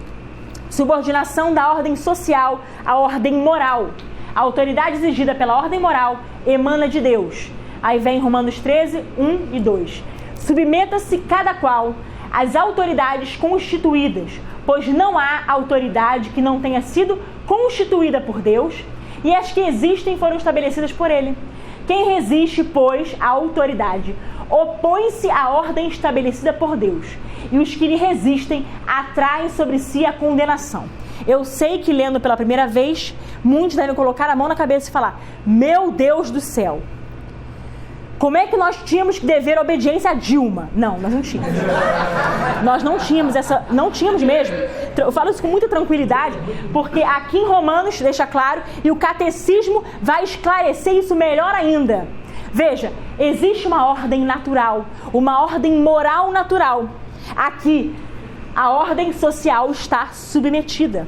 subordinação da ordem social à ordem moral. A autoridade exigida pela ordem moral emana de Deus. Aí vem Romanos 13, 1 e 2. Submeta-se cada qual às autoridades constituídas, pois não há autoridade que não tenha sido constituída por Deus, e as que existem foram estabelecidas por Ele. Quem resiste, pois, à autoridade, opõe-se à ordem estabelecida por Deus, e os que lhe resistem atraem sobre si a condenação. Eu sei que, lendo pela primeira vez, muitos devem colocar a mão na cabeça e falar: meu Deus do céu, como é que nós tínhamos que dever obediência a Dilma? Não, nós não tínhamos. Nós não tínhamos não tínhamos mesmo. Eu falo isso com muita tranquilidade, porque aqui em Romanos deixa claro, e o Catecismo vai esclarecer isso melhor ainda. Veja, existe uma ordem natural, uma ordem moral natural. Aqui, a ordem social está submetida.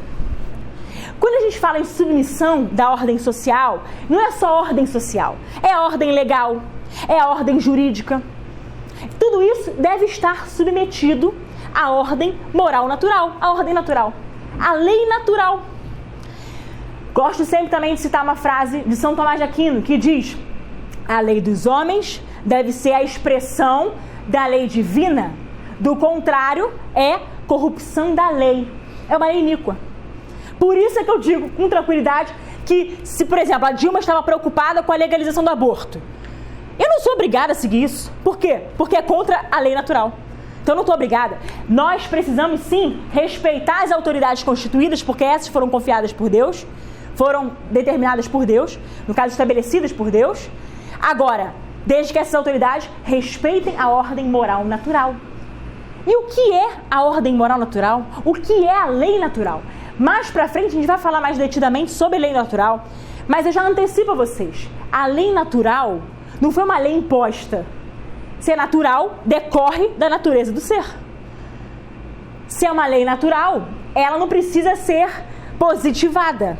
Quando a gente fala em submissão da ordem social, não é só ordem social, é a ordem legal, é a ordem jurídica. Tudo isso deve estar submetido à ordem moral natural, à ordem natural, à lei natural. Gosto sempre também de citar uma frase de São Tomás de Aquino, que diz: a lei dos homens deve ser a expressão da lei divina, do contrário é corrupção da lei, é uma lei iníqua. Por isso é que eu digo com tranquilidade que, se por exemplo a Dilma estava preocupada com a legalização do aborto, eu não sou obrigada a seguir isso. Por quê? Porque é contra a lei natural. Então eu não estou obrigada. Nós precisamos sim respeitar as autoridades constituídas, porque essas foram confiadas por Deus, foram determinadas por Deus, no caso estabelecidas por Deus. Agora, desde que essas autoridades respeitem a ordem moral natural. E o que é a ordem moral natural? O que é a lei natural? Mais pra frente a gente vai falar mais detidamente sobre lei natural, mas eu já antecipo a vocês. A lei natural não foi uma lei imposta. Ser natural decorre da natureza do ser. Se é uma lei natural, ela não precisa ser positivada.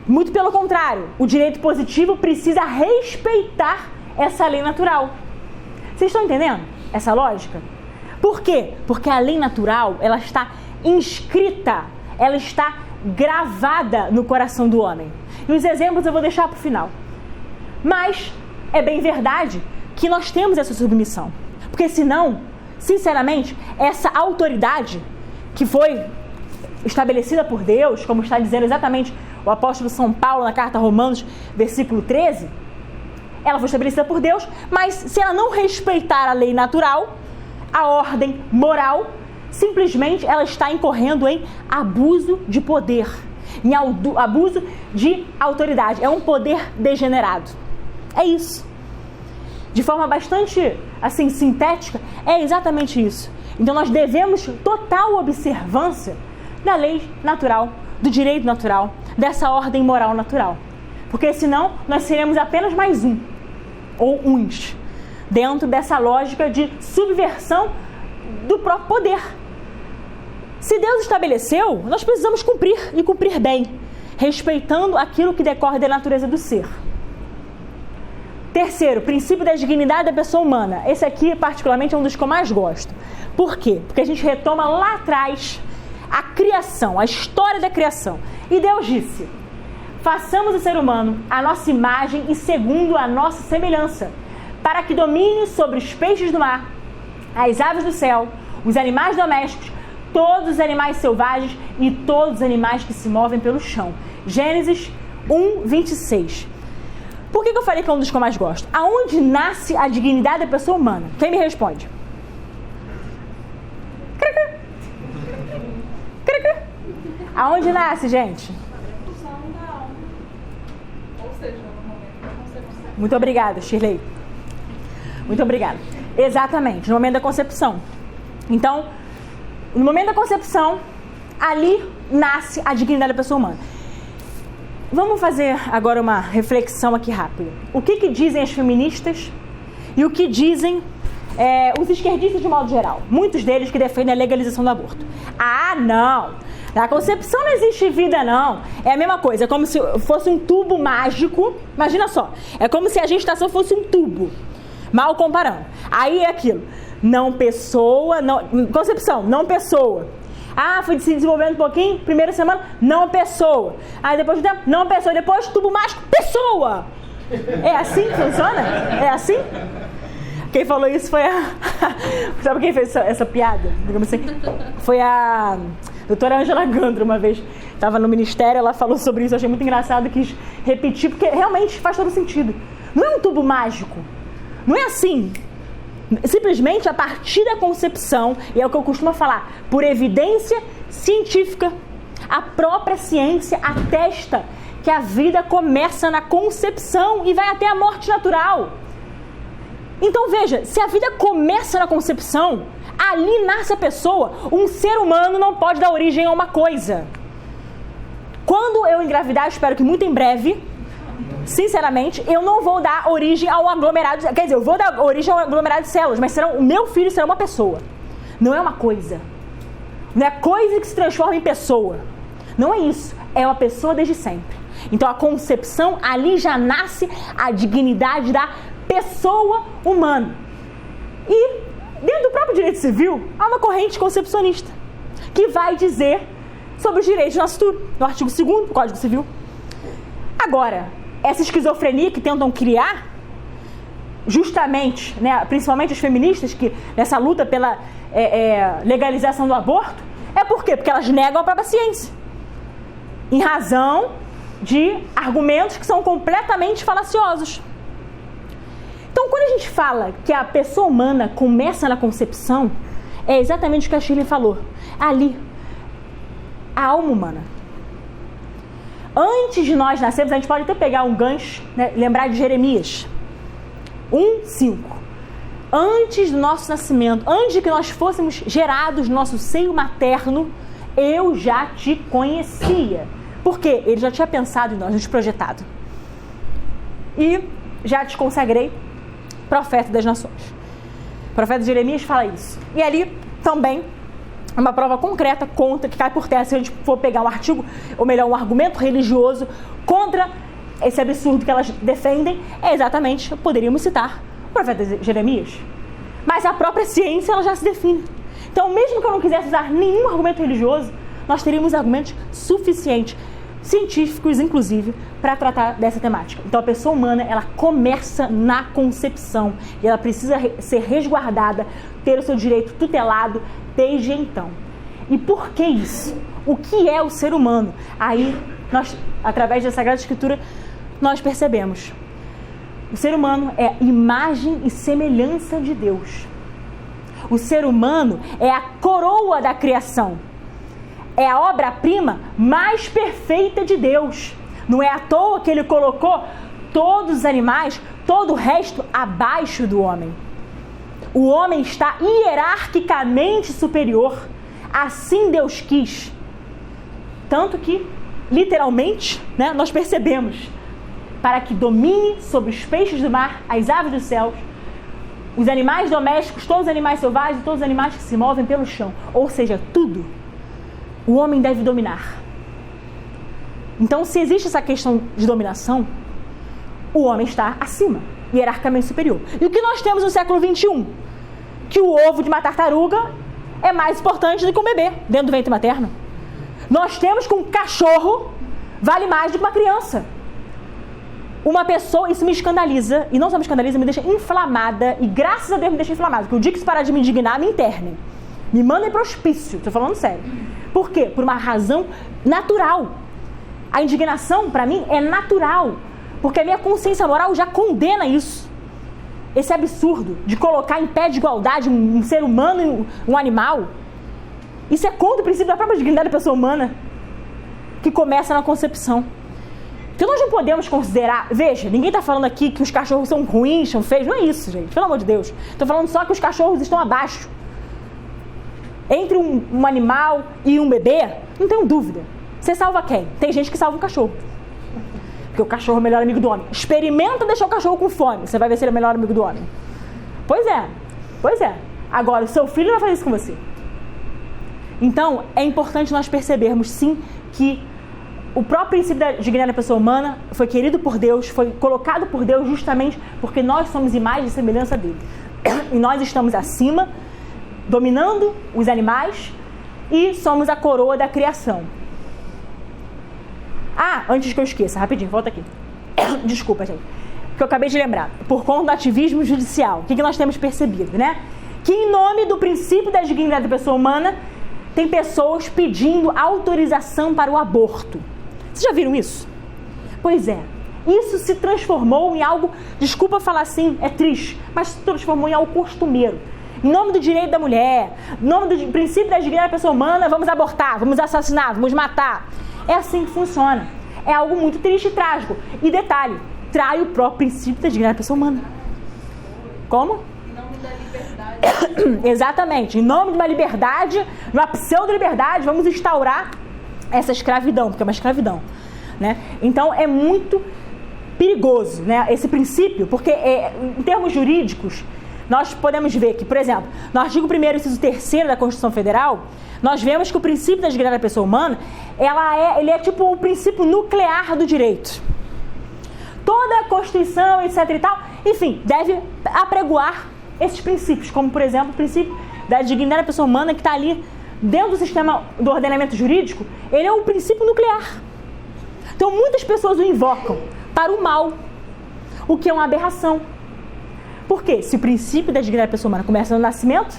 Muito pelo contrário, o direito positivo precisa respeitar essa lei natural. Vocês estão entendendo essa lógica? Por quê? Porque a lei natural, ela está inscrita, ela está gravada no coração do homem. E os exemplos eu vou deixar para o final. Mas é bem verdade que nós temos essa submissão. Porque senão, sinceramente, essa autoridade que foi estabelecida por Deus, como está dizendo exatamente o apóstolo São Paulo na carta a Romanos, versículo 13, ela foi estabelecida por Deus, mas se ela não respeitar a lei natural, a ordem moral, simplesmente ela está incorrendo em abuso de poder, em abuso de autoridade. É um poder degenerado. É isso. de forma bastante, assim, sintética, é exatamente isso. Então nós devemos total observância da lei natural, do direito natural, dessa ordem moral natural. Porque senão nós seremos apenas mais um, ou uns, dentro dessa lógica de subversão do próprio poder. Se Deus estabeleceu, nós precisamos cumprir e cumprir bem, respeitando aquilo que decorre da natureza do ser. Terceiro, princípio da dignidade da pessoa humana. Esse aqui, particularmente, é um dos que eu mais gosto. Por quê? Porque a gente retoma lá atrás a criação, a história da criação. E Deus disse: façamos o ser humano à nossa imagem e segundo a nossa semelhança, para que domine sobre os peixes do mar, as aves do céu, os animais domésticos, todos os animais selvagens e todos os animais que se movem pelo chão. Gênesis 1:26. Por que eu falei que é um dos que eu mais gosto? Aonde nasce a dignidade da pessoa humana? Quem me responde? Aonde nasce, gente? Muito obrigada, Shirley. Muito obrigada. Exatamente, no momento da concepção. Então, no momento da concepção, ali nasce a dignidade da pessoa humana. Vamos fazer agora uma reflexão aqui rápida. O que dizem as feministas e o que dizem os esquerdistas de modo geral? Muitos deles que defendem a legalização do aborto. Ah, não! Na concepção não existe vida, não. É a mesma coisa, é como se fosse um tubo mágico. Imagina só, é como se a gestação fosse um tubo. Mal comparando. Aí é aquilo. Não pessoa, não, concepção, não pessoa. Ah, foi se desenvolvendo um pouquinho, primeira semana, não pessoa. Aí depois do tempo, não pessoa. Depois tubo mágico, pessoa. É assim que funciona? É assim? Quem falou isso foi a... Sabe quem fez essa piada? Digamos assim? Foi a doutora Angela Gandro, uma vez. Estava no ministério, ela falou sobre isso. Eu achei muito engraçado, quis repetir, porque realmente faz todo sentido. Não é um tubo mágico. Não é assim. Simplesmente a partir da concepção, e é o que eu costumo falar, por evidência científica, a própria ciência atesta que a vida começa na concepção e vai até a morte natural. Então veja, se a vida começa na concepção, ali nasce a pessoa. Um ser humano não pode dar origem a uma coisa. Quando eu engravidar, espero que muito em breve, sinceramente, eu não vou dar origem a um aglomerado, quer dizer, eu vou dar origem a um aglomerado de células, mas o meu filho será uma pessoa. Não é uma coisa. Não é coisa que se transforma em pessoa. Não é isso. É uma pessoa desde sempre. Então a concepção, ali já nasce a dignidade da pessoa humana. E dentro do próprio direito civil, há uma corrente concepcionista que vai dizer sobre os direitos do nascituro, no artigo 2º do Código Civil. Agora, essa esquizofrenia que tentam criar, justamente, né, principalmente os feministas, que nessa luta pela legalização do aborto, é por quê? Porque elas negam a própria ciência, em razão de argumentos que são completamente falaciosos. Então, quando a gente fala que a pessoa humana começa na concepção, é exatamente o que a Shirley falou. Ali, a alma humana. Antes de nós nascermos, a gente pode até pegar um gancho, né, lembrar de Jeremias 1:5. Antes do nosso nascimento, antes de que nós fôssemos gerados no nosso seio materno, eu já te conhecia. Por quê? Ele já tinha pensado em nós, nos projetado. E já te consagrei profeta das nações. O profeta Jeremias fala isso. E ali também uma prova concreta contra, que cai por terra se a gente for pegar um artigo, ou melhor, um argumento religioso contra esse absurdo que elas defendem, é exatamente, poderíamos citar o profeta Jeremias. Mas a própria ciência, ela já se define. Então, mesmo que eu não quisesse usar nenhum argumento religioso, nós teríamos argumentos suficientes, científicos inclusive, para tratar dessa temática. Então, a pessoa humana, ela começa na concepção e ela precisa ser resguardada, ter o seu direito tutelado desde então. E por que isso? O que é o ser humano? Aí, nós, através da Sagrada Escritura, nós percebemos. O ser humano é imagem e semelhança de Deus. O ser humano é a coroa da criação. É a obra-prima mais perfeita de Deus. Não é à toa que ele colocou todos os animais todo o resto abaixo do homem. O homem está hierarquicamente superior. Assim Deus quis. Tanto que, literalmente, né, nós percebemos, para que domine sobre os peixes do mar, as aves dos céus, os animais domésticos, todos os animais selvagens e todos os animais que se movem pelo chão. Ou seja, tudo. O homem deve dominar. Então, se existe essa questão de dominação, o homem está acima, hierarquicamente superior. E o que nós temos no século XXI? Que o ovo de uma tartaruga é mais importante do que um bebê dentro do ventre materno. Nós temos que um cachorro vale mais do que uma criança. Uma pessoa, isso me escandaliza, e não só me escandaliza, me deixa inflamada, e graças a Deus me deixa inflamada, porque o dia que se parar de me indignar, me internem. Me mandem para o hospício, estou falando sério. Por quê? Por uma razão natural. A indignação, para mim, é natural, porque a minha consciência moral já condena isso. Esse absurdo de colocar em pé de igualdade um ser humano e um animal. Isso é contra o princípio da própria dignidade da pessoa humana, que começa na concepção. Então nós não podemos considerar... Veja, ninguém está falando aqui que os cachorros são ruins, são feios. Não é isso, gente. Pelo amor de Deus. Estou falando só que os cachorros estão abaixo. Entre um animal e um bebê, não tenho dúvida. Você salva quem? Tem gente que salva o cachorro. Porque o cachorro é o melhor amigo do homem. Experimenta deixar o cachorro com fome. Você vai ver se ele é o melhor amigo do homem. Pois é. Pois é. Agora, o seu filho vai fazer isso com você. Então, é importante nós percebermos, sim, que o próprio princípio da dignidade da pessoa humana foi querido por Deus, foi colocado por Deus justamente porque nós somos imagem e semelhança dele. E nós estamos acima, dominando os animais, e somos a coroa da criação. Ah, antes que eu esqueça, rapidinho, volta aqui. Desculpa, gente. Que eu acabei de lembrar. Por conta do ativismo judicial, o que nós temos percebido, né? Que em nome do princípio da dignidade da pessoa humana, tem pessoas pedindo autorização para o aborto. Vocês já viram isso? Pois é. Isso se transformou em algo, desculpa falar assim, é triste, mas se transformou em algo costumeiro. Em nome do direito da mulher, em nome do princípio da dignidade da pessoa humana, vamos abortar, vamos assassinar, vamos matar. É assim que funciona. É algo muito triste e trágico. E detalhe, trai o próprio princípio da dignidade da pessoa humana. Como? Em nome da liberdade. Exatamente. Em nome de uma liberdade, uma pseudo-liberdade, vamos instaurar essa escravidão, porque é uma escravidão, né? Então, é muito perigoso, né, esse princípio, porque em termos jurídicos, nós podemos ver que, por exemplo, no artigo 1º, inciso 3º da Constituição Federal, nós vemos que o princípio da dignidade da pessoa humana, ele é tipo o princípio nuclear do direito. Toda a Constituição, etc e tal, enfim, deve apregoar esses princípios, como, por exemplo, o princípio da dignidade da pessoa humana que está ali dentro do sistema do ordenamento jurídico, ele é um princípio nuclear. Então, muitas pessoas o invocam para o mal, o que é uma aberração. Por quê? Se o princípio da dignidade da pessoa humana começa no nascimento,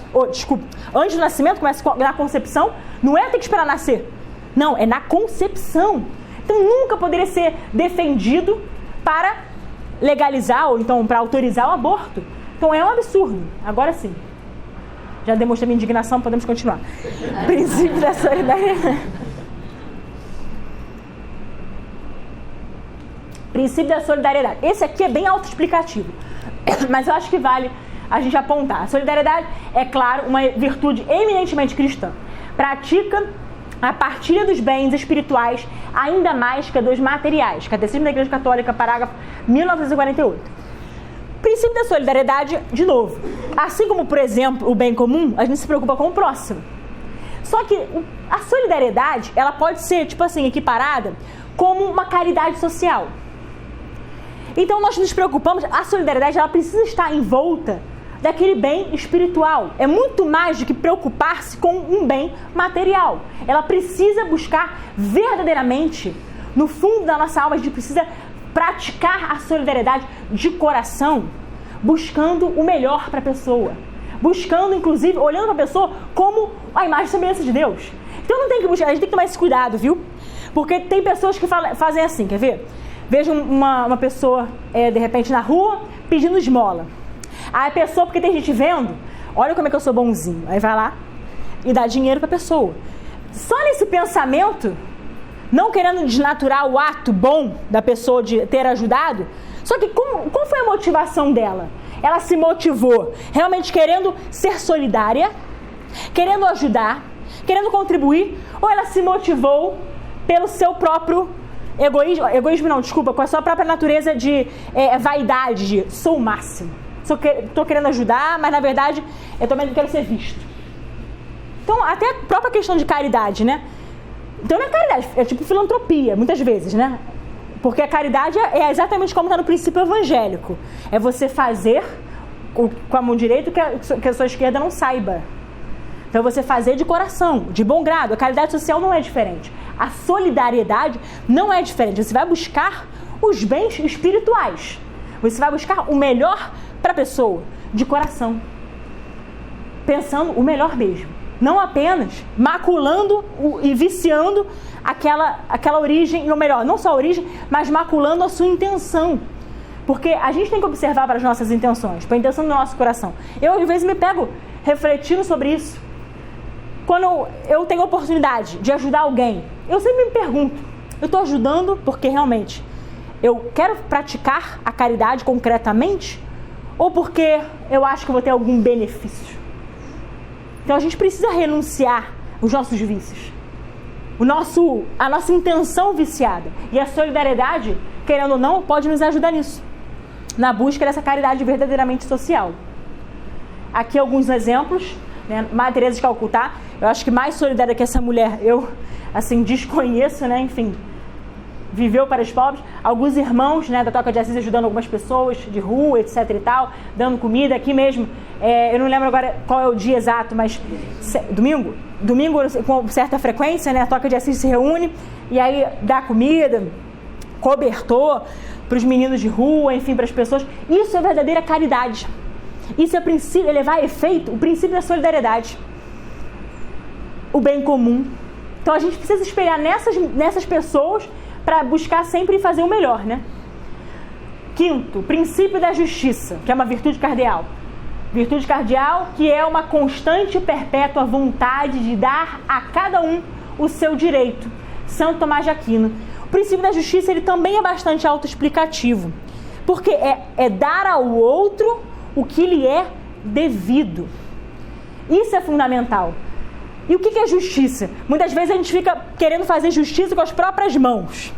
antes do nascimento, começa na concepção, não é ter que esperar nascer. Não, é na concepção. Então, nunca poderia ser defendido para legalizar ou então para autorizar o aborto. Então, é um absurdo. Agora sim. Já demonstrei minha indignação, podemos continuar. Princípio da solidariedade. Princípio da solidariedade. Esse aqui é bem autoexplicativo, mas eu acho que vale a gente apontar. A solidariedade é, claro, uma virtude eminentemente cristã. Pratica a partilha dos bens espirituais ainda mais que a dos materiais. Catecismo da Igreja Católica, parágrafo 1948. Princípio da solidariedade, de novo, assim como, por exemplo, o bem comum, a gente se preocupa com o próximo. Só que a solidariedade, ela pode ser, tipo assim, equiparada como uma caridade social. Então, nós nos preocupamos, a solidariedade, ela precisa estar envolta daquele bem espiritual. É muito mais do que preocupar-se com um bem material. Ela precisa buscar verdadeiramente, no fundo da nossa alma, a gente precisa praticar a solidariedade de coração, buscando o melhor para a pessoa, buscando, inclusive, olhando para a pessoa como a imagem e semelhança de Deus. Então não tem que buscar, a gente tem que tomar esse cuidado, viu? Porque tem pessoas que fazem assim, quer ver? Vejo uma pessoa, de repente, na rua, pedindo esmola. Aí a pessoa, porque tem gente vendo, olha como é que eu sou bonzinho. Aí vai lá e dá dinheiro para a pessoa. Só nesse pensamento, não querendo desnaturar o ato bom da pessoa de ter ajudado, Só que qual foi a motivação dela? Ela se motivou realmente querendo ser solidária, querendo ajudar, querendo contribuir, ou ela se motivou pelo seu próprio com a sua própria natureza de vaidade, de sou o máximo, estou querendo ajudar, mas na verdade eu também quero ser visto. Então, até a própria questão de caridade, né? Então não é caridade, é tipo filantropia, muitas vezes, né? Porque a caridade é exatamente como está no princípio evangélico. É você fazer com a mão direita que a sua esquerda não saiba. Então você fazer de coração, de bom grado. A caridade social não é diferente. A solidariedade não é diferente. Você vai buscar os bens espirituais. Você vai buscar o melhor para a pessoa, de coração. Pensando o melhor mesmo. Não apenas maculando e viciando aquela origem, ou melhor, não só a origem, mas maculando a sua intenção. Porque a gente tem que observar para as nossas intenções, para a intenção do nosso coração. Eu, às vezes, me pego refletindo sobre isso. Quando eu tenho a oportunidade de ajudar alguém, eu sempre me pergunto, eu estou ajudando porque realmente eu quero praticar a caridade concretamente ou porque eu acho que vou ter algum benefício? Então a gente precisa renunciar os nossos vícios, a nossa intenção viciada. E a solidariedade, querendo ou não, pode nos ajudar nisso, na busca dessa caridade verdadeiramente social. Aqui alguns exemplos, né? Madre Teresa de Calcutá, eu acho que mais solidária que essa mulher, eu assim desconheço, né? Enfim, viveu para os pobres. Alguns irmãos, né, da Toca de Assis ajudando algumas pessoas de rua, etc e tal, dando comida aqui mesmo. Eu não lembro agora qual é o dia exato, mas domingo com certa frequência, né, a Toca de Assis se reúne e aí dá comida, cobertor para os meninos de rua, enfim, para as pessoas. Isso é verdadeira caridade. Isso é levar a efeito o princípio da solidariedade, o bem comum. Então a gente precisa espelhar nessas pessoas para buscar sempre fazer o melhor, né? Quinto, princípio da justiça, que é uma virtude cardeal. Virtude cardeal que é uma constante e perpétua vontade de dar a cada um o seu direito. Santo Tomás de Aquino. O princípio da justiça ele também é bastante autoexplicativo, porque é dar ao outro o que lhe é devido. Isso é fundamental. E o que é justiça? Muitas vezes a gente fica querendo fazer justiça com as próprias mãos,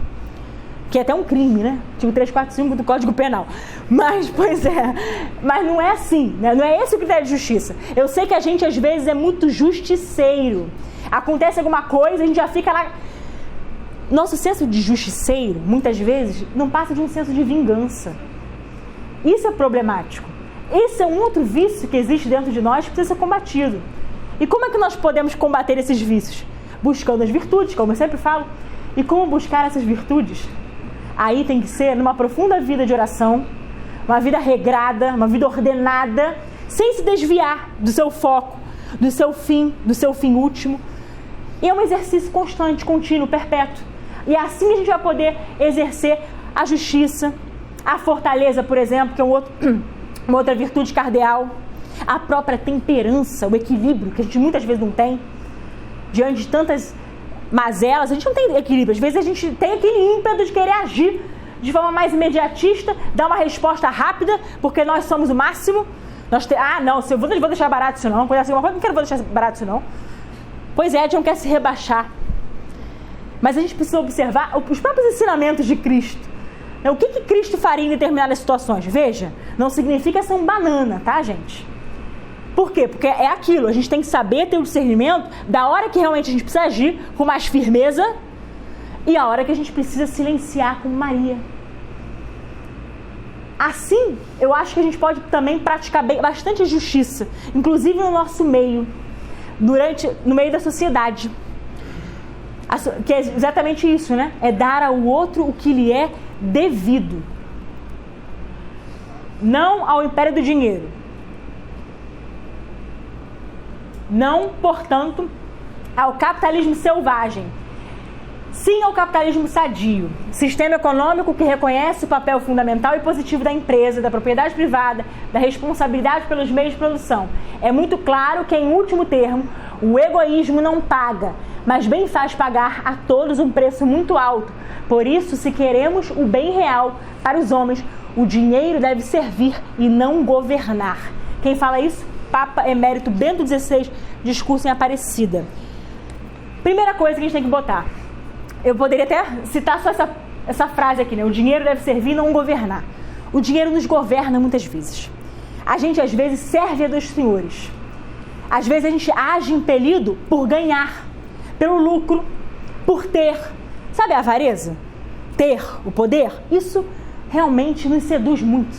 que é até um crime, né? Artigo 345 do Código Penal. Mas, mas não é assim, né? Não é esse o critério de justiça. Eu sei que a gente às vezes é muito justiceiro. Acontece alguma coisa, a gente já fica lá. Nosso senso de justiceiro, muitas vezes, não passa de um senso de vingança. Isso é problemático. Esse é um outro vício que existe dentro de nós que precisa ser combatido. E como é que nós podemos combater esses vícios? Buscando as virtudes, como eu sempre falo. E como buscar essas virtudes? Aí tem que ser numa profunda vida de oração, uma vida regrada, uma vida ordenada, sem se desviar do seu foco, do seu fim último. E é um exercício constante, contínuo, perpétuo. E assim a gente vai poder exercer a justiça, a fortaleza, por exemplo, que é uma outra virtude cardeal, a própria temperança, o equilíbrio, que a gente muitas vezes não tem, diante de tantas mazelas, a gente não tem equilíbrio. Às vezes a gente tem aquele ímpeto de querer agir de forma mais imediatista, dar uma resposta rápida, porque nós somos o máximo. Não, eu vou deixar barato isso não, não quero deixar barato isso não. Pois é, a gente não quer se rebaixar. Mas a gente precisa observar os próprios ensinamentos de Cristo. O que Cristo faria em determinadas situações? Veja, não significa ser um banana, tá, gente? Por quê? Porque é aquilo, a gente tem que saber ter o discernimento da hora que realmente a gente precisa agir com mais firmeza e a hora que a gente precisa silenciar como Maria. Assim, eu acho que a gente pode também praticar bastante justiça, inclusive no nosso meio, no meio da sociedade. Que é exatamente isso, né? É dar ao outro o que lhe é devido. Não ao império do dinheiro. Não, portanto, ao capitalismo selvagem. Sim ao capitalismo sadio. Sistema econômico que reconhece o papel fundamental e positivo da empresa, da propriedade privada, da responsabilidade pelos meios de produção. É muito claro que, em último termo, o egoísmo não paga, mas bem faz pagar a todos um preço muito alto. Por isso, se queremos o bem real para os homens, O dinheiro deve servir e não governar. Quem fala isso? Papa Emérito Bento XVI, discurso em Aparecida. Primeira coisa que a gente tem que botar. Eu poderia até citar só essa frase aqui, né? O dinheiro deve servir e não governar. O dinheiro nos governa muitas vezes. A gente, às vezes, serve a dois senhores. Às vezes, a gente age impelido por ganhar, pelo lucro, por ter. Sabe a avareza? Ter o poder? Isso realmente nos seduz muito.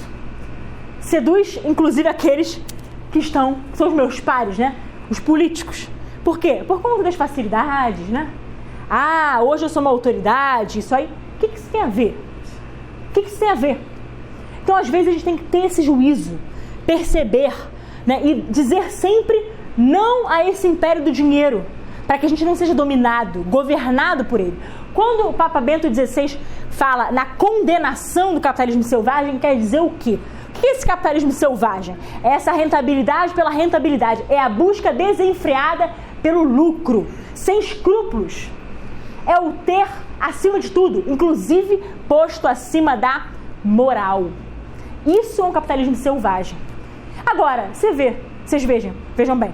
Seduz, inclusive, aqueles que são os meus pares, né? Os políticos. Por quê? Por conta das facilidades, né? Ah, hoje eu sou uma autoridade, isso aí. O que isso tem a ver? O que isso tem a ver? Então, às vezes, a gente tem que ter esse juízo, perceber, né? E dizer sempre não a esse império do dinheiro, para que a gente não seja dominado, governado por ele. Quando o Papa Bento XVI fala na condenação do capitalismo selvagem, quer dizer o quê? O que é esse capitalismo selvagem? É essa rentabilidade pela rentabilidade. É a busca desenfreada pelo lucro, sem escrúpulos. É o ter acima de tudo, inclusive posto acima da moral. Isso é um capitalismo selvagem. Agora, vocês vejam bem.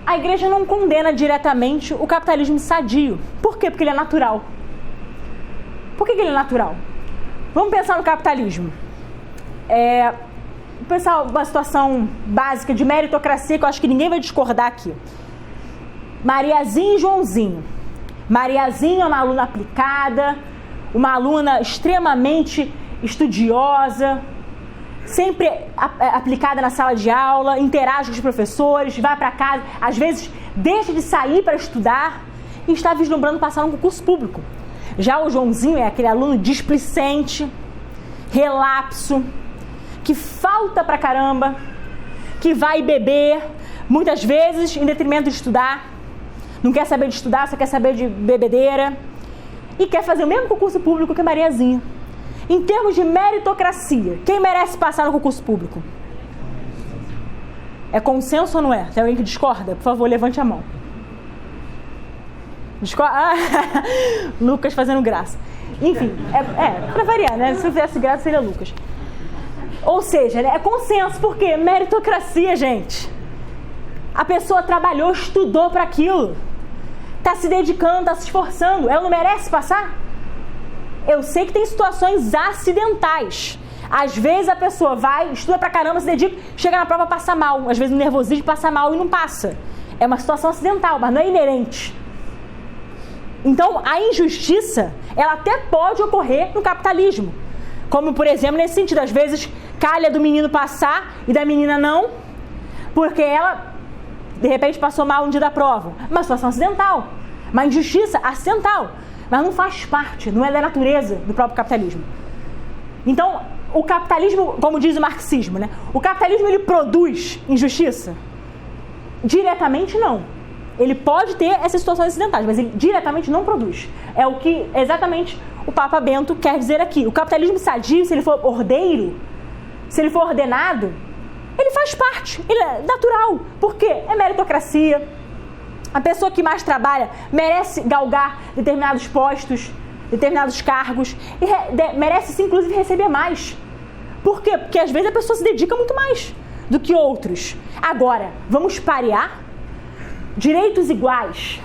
A igreja não condena diretamente o capitalismo sadio. Por quê? Porque ele é natural. Por que ele é natural? Vamos pensar no capitalismo. Pensar uma situação básica de meritocracia que eu acho que ninguém vai discordar aqui. Mariazinha e Joãozinho. Mariazinha é uma aluna aplicada, uma aluna extremamente estudiosa, sempre aplicada na sala de aula, interage com os professores, vai para casa, às vezes deixa de sair para estudar e está vislumbrando passar num concurso público. Já o Joãozinho é aquele aluno displicente, relapso, que falta pra caramba, que vai beber, muitas vezes em detrimento de estudar, não quer saber de estudar, só quer saber de bebedeira, e quer fazer o mesmo concurso público que a Mariazinha. Em termos de meritocracia, quem merece passar no concurso público? É consenso ou não é? Tem alguém que discorda? Por favor, levante a mão. Lucas fazendo graça. Enfim, pra variar, né? Se eu fizesse graça, seria Lucas. Ou seja, né, é consenso, porque meritocracia, gente. A pessoa trabalhou, estudou para aquilo. Tá se dedicando, tá se esforçando. Ela não merece passar? Eu sei que tem situações acidentais. Às vezes a pessoa vai, estuda pra caramba, se dedica, chega na prova, passa mal. Às vezes no nervosismo passa mal e não passa. É uma situação acidental, mas não é inerente. Então, a injustiça, ela até pode ocorrer no capitalismo. Como, por exemplo, nesse sentido, às vezes calha do menino passar e da menina não, porque ela, de repente, passou mal um dia da prova. Uma situação acidental, uma injustiça acidental, mas não faz parte, não é da natureza do próprio capitalismo. Então, o capitalismo, como diz o marxismo, né? O capitalismo, ele produz injustiça? Diretamente, não. Ele pode ter essas situações acidentais, mas ele diretamente não produz. É o que exatamente o Papa Bento quer dizer aqui. O capitalismo sadio, se ele for ordeiro, se ele for ordenado, ele faz parte, ele é natural. Por quê? É meritocracia. A pessoa que mais trabalha merece galgar determinados postos, determinados cargos, e merece, inclusive, receber mais. Por quê? Porque às vezes a pessoa se dedica muito mais do que outros. Agora, vamos parear? Direitos iguais,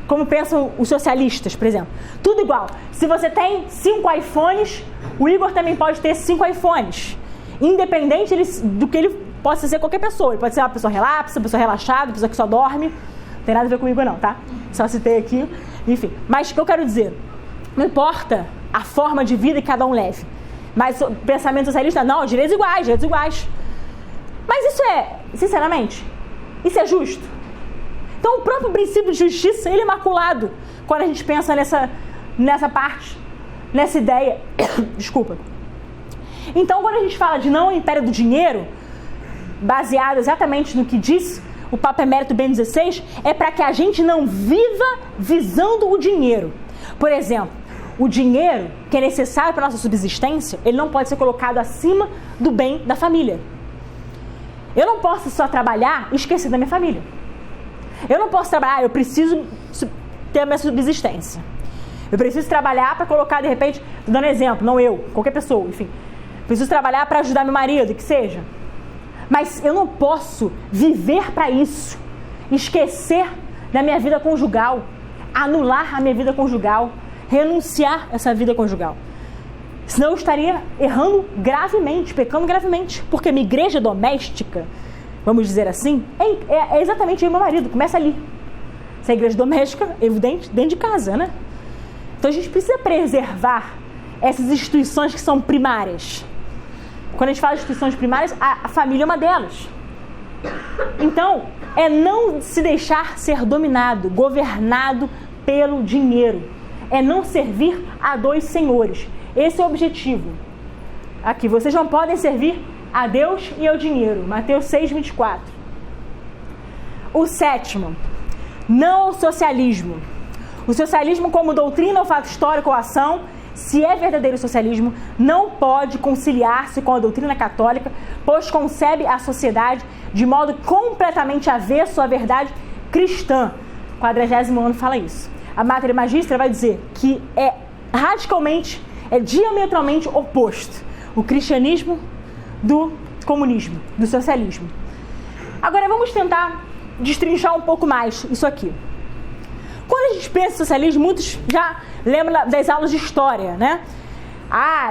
como pensam os socialistas, por exemplo. Tudo igual. Se você tem 5 iPhones, o Igor também pode ter 5 iPhones. Independente do que ele possa ser qualquer pessoa. Ele pode ser uma pessoa relapsa, uma pessoa relaxada, uma pessoa que só dorme. Não tem nada a ver com o Igor não, tá? Só citei aqui. Enfim. Mas o que eu quero dizer? Não importa a forma de vida que cada um leve. Mas o pensamento socialista, não, direitos iguais, direitos iguais. Mas isso é, sinceramente, isso é justo? Então, o próprio princípio de justiça, ele é maculado quando a gente pensa nessa parte, nessa ideia. Desculpa. Então, quando a gente fala de não império do dinheiro, baseado exatamente no que diz o Papa Emérito Bento XVI, é para que a gente não viva visando o dinheiro. Por exemplo, o dinheiro que é necessário para a nossa subsistência, ele não pode ser colocado acima do bem da família. Eu não posso só trabalhar e esquecer da minha família. Eu não posso trabalhar, eu preciso ter a minha subsistência. Eu preciso trabalhar para colocar, de repente, dando exemplo, não eu, qualquer pessoa, enfim. preciso trabalhar para ajudar meu marido, que seja. Mas eu não posso viver para isso, esquecer da minha vida conjugal, anular a minha vida conjugal, renunciar a essa vida conjugal. Senão eu estaria errando gravemente, pecando gravemente, porque minha igreja doméstica, vamos dizer assim, é exatamente eu e meu marido, começa ali. Essa igreja doméstica, evidente, dentro de casa, né? Então a gente precisa preservar essas instituições que são primárias. Quando a gente fala de instituições primárias, a família é uma delas. Então, é não se deixar ser dominado, governado pelo dinheiro. É não servir a dois senhores. Esse é o objetivo. Aqui, vocês não podem servir a Deus e ao dinheiro. Mateus 6:24. O sétimo, não ao socialismo. O socialismo como doutrina ou fato histórico ou ação, se é verdadeiro socialismo, não pode conciliar-se com a doutrina católica, pois concebe a sociedade de modo completamente avesso à verdade cristã. 40º ano fala isso. A Mater Magistra vai dizer que é radicalmente, diametralmente oposto o cristianismo do comunismo, do socialismo. Agora vamos tentar destrinchar um pouco mais isso aqui. Quando a gente pensa em socialismo, muitos já lembram das aulas de história, né?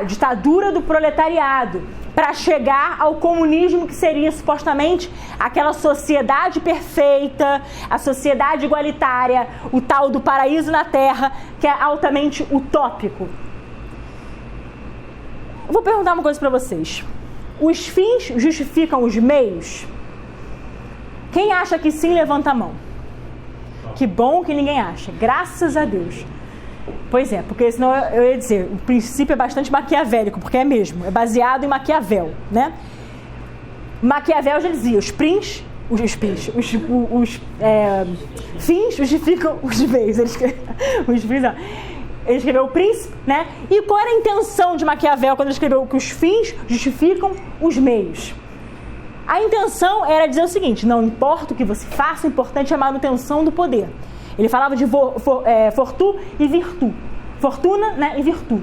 Ditadura do proletariado, para chegar ao comunismo, que seria supostamente aquela sociedade perfeita, a sociedade igualitária, o tal do paraíso na terra, que é altamente utópico. Eu vou perguntar uma coisa para vocês. Os fins justificam os meios? Quem acha que sim, levanta a mão. Que bom que ninguém acha. Graças a Deus. Pois é, porque senão eu ia dizer, o princípio é bastante maquiavélico, porque é mesmo, é baseado em Maquiavel, né? Maquiavel já dizia, os fins justificam os meios. Ele escreveu o Príncipe, né? E qual era a intenção de Maquiavel quando ele escreveu que os fins justificam os meios? A intenção era dizer o seguinte: não importa o que você faça, o importante é a manutenção do poder. Ele falava de fortuna e virtu. Fortuna, né, e virtu.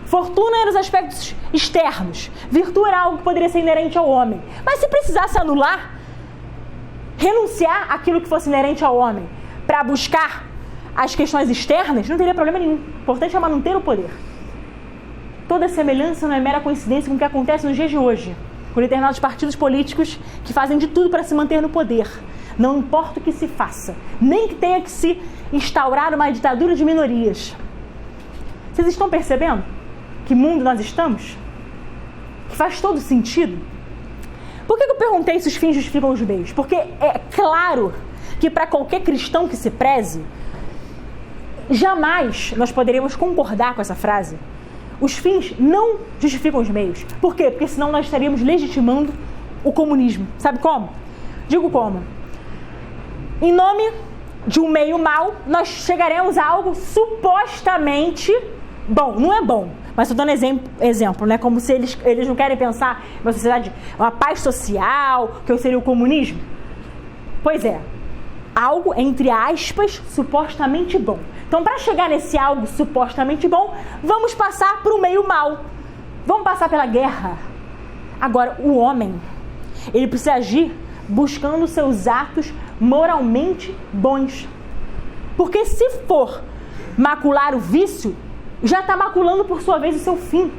Fortuna eram os aspectos externos. Virtu era algo que poderia ser inerente ao homem. Mas se precisasse anular, renunciar àquilo que fosse inerente ao homem para buscar as questões externas, não teria problema nenhum. O importante é manter o poder. Toda semelhança não é mera coincidência com o que acontece nos dias de hoje, com determinados partidos políticos que fazem de tudo para se manter no poder. Não importa o que se faça, nem que tenha que se instaurar uma ditadura de minorias. Vocês estão percebendo que mundo nós estamos? Que faz todo sentido? Por que eu perguntei se os fins justificam os meios? Porque é claro que para qualquer cristão que se preze, jamais nós poderíamos concordar com essa frase. Os fins não justificam os meios. Por quê? Porque senão nós estaríamos legitimando o comunismo. Sabe como? Digo como. Em nome de um meio mau, nós chegaremos a algo supostamente bom. Não é bom, mas estou dando exemplo, né? Como se eles não querem pensar em uma sociedade, uma paz social, que seria o comunismo. Pois é, algo, entre aspas, supostamente bom. Então, para chegar nesse algo supostamente bom, vamos passar por um meio mau. Vamos passar pela guerra. Agora, o homem, ele precisa agir buscando seus atos moralmente bons. Porque se for macular o vício, já está maculando por sua vez o seu fim.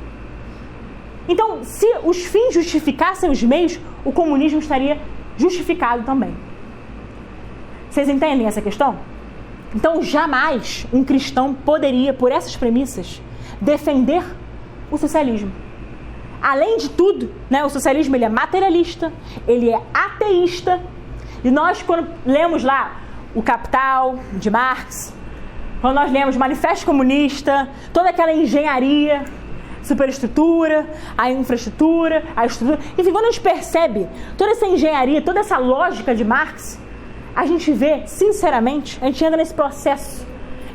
Então, se os fins justificassem os meios, o comunismo estaria justificado também. Vocês entendem essa questão? Então, jamais um cristão poderia, por essas premissas, defender o socialismo. Além de tudo, né, o socialismo ele é materialista, ele é ateísta. E nós, quando lemos lá o Capital, de Marx, quando nós lemos o Manifesto Comunista, toda aquela engenharia, superestrutura, a infraestrutura, a estrutura... Enfim, quando a gente percebe toda essa engenharia, toda essa lógica de Marx, a gente vê, sinceramente, a gente entra nesse processo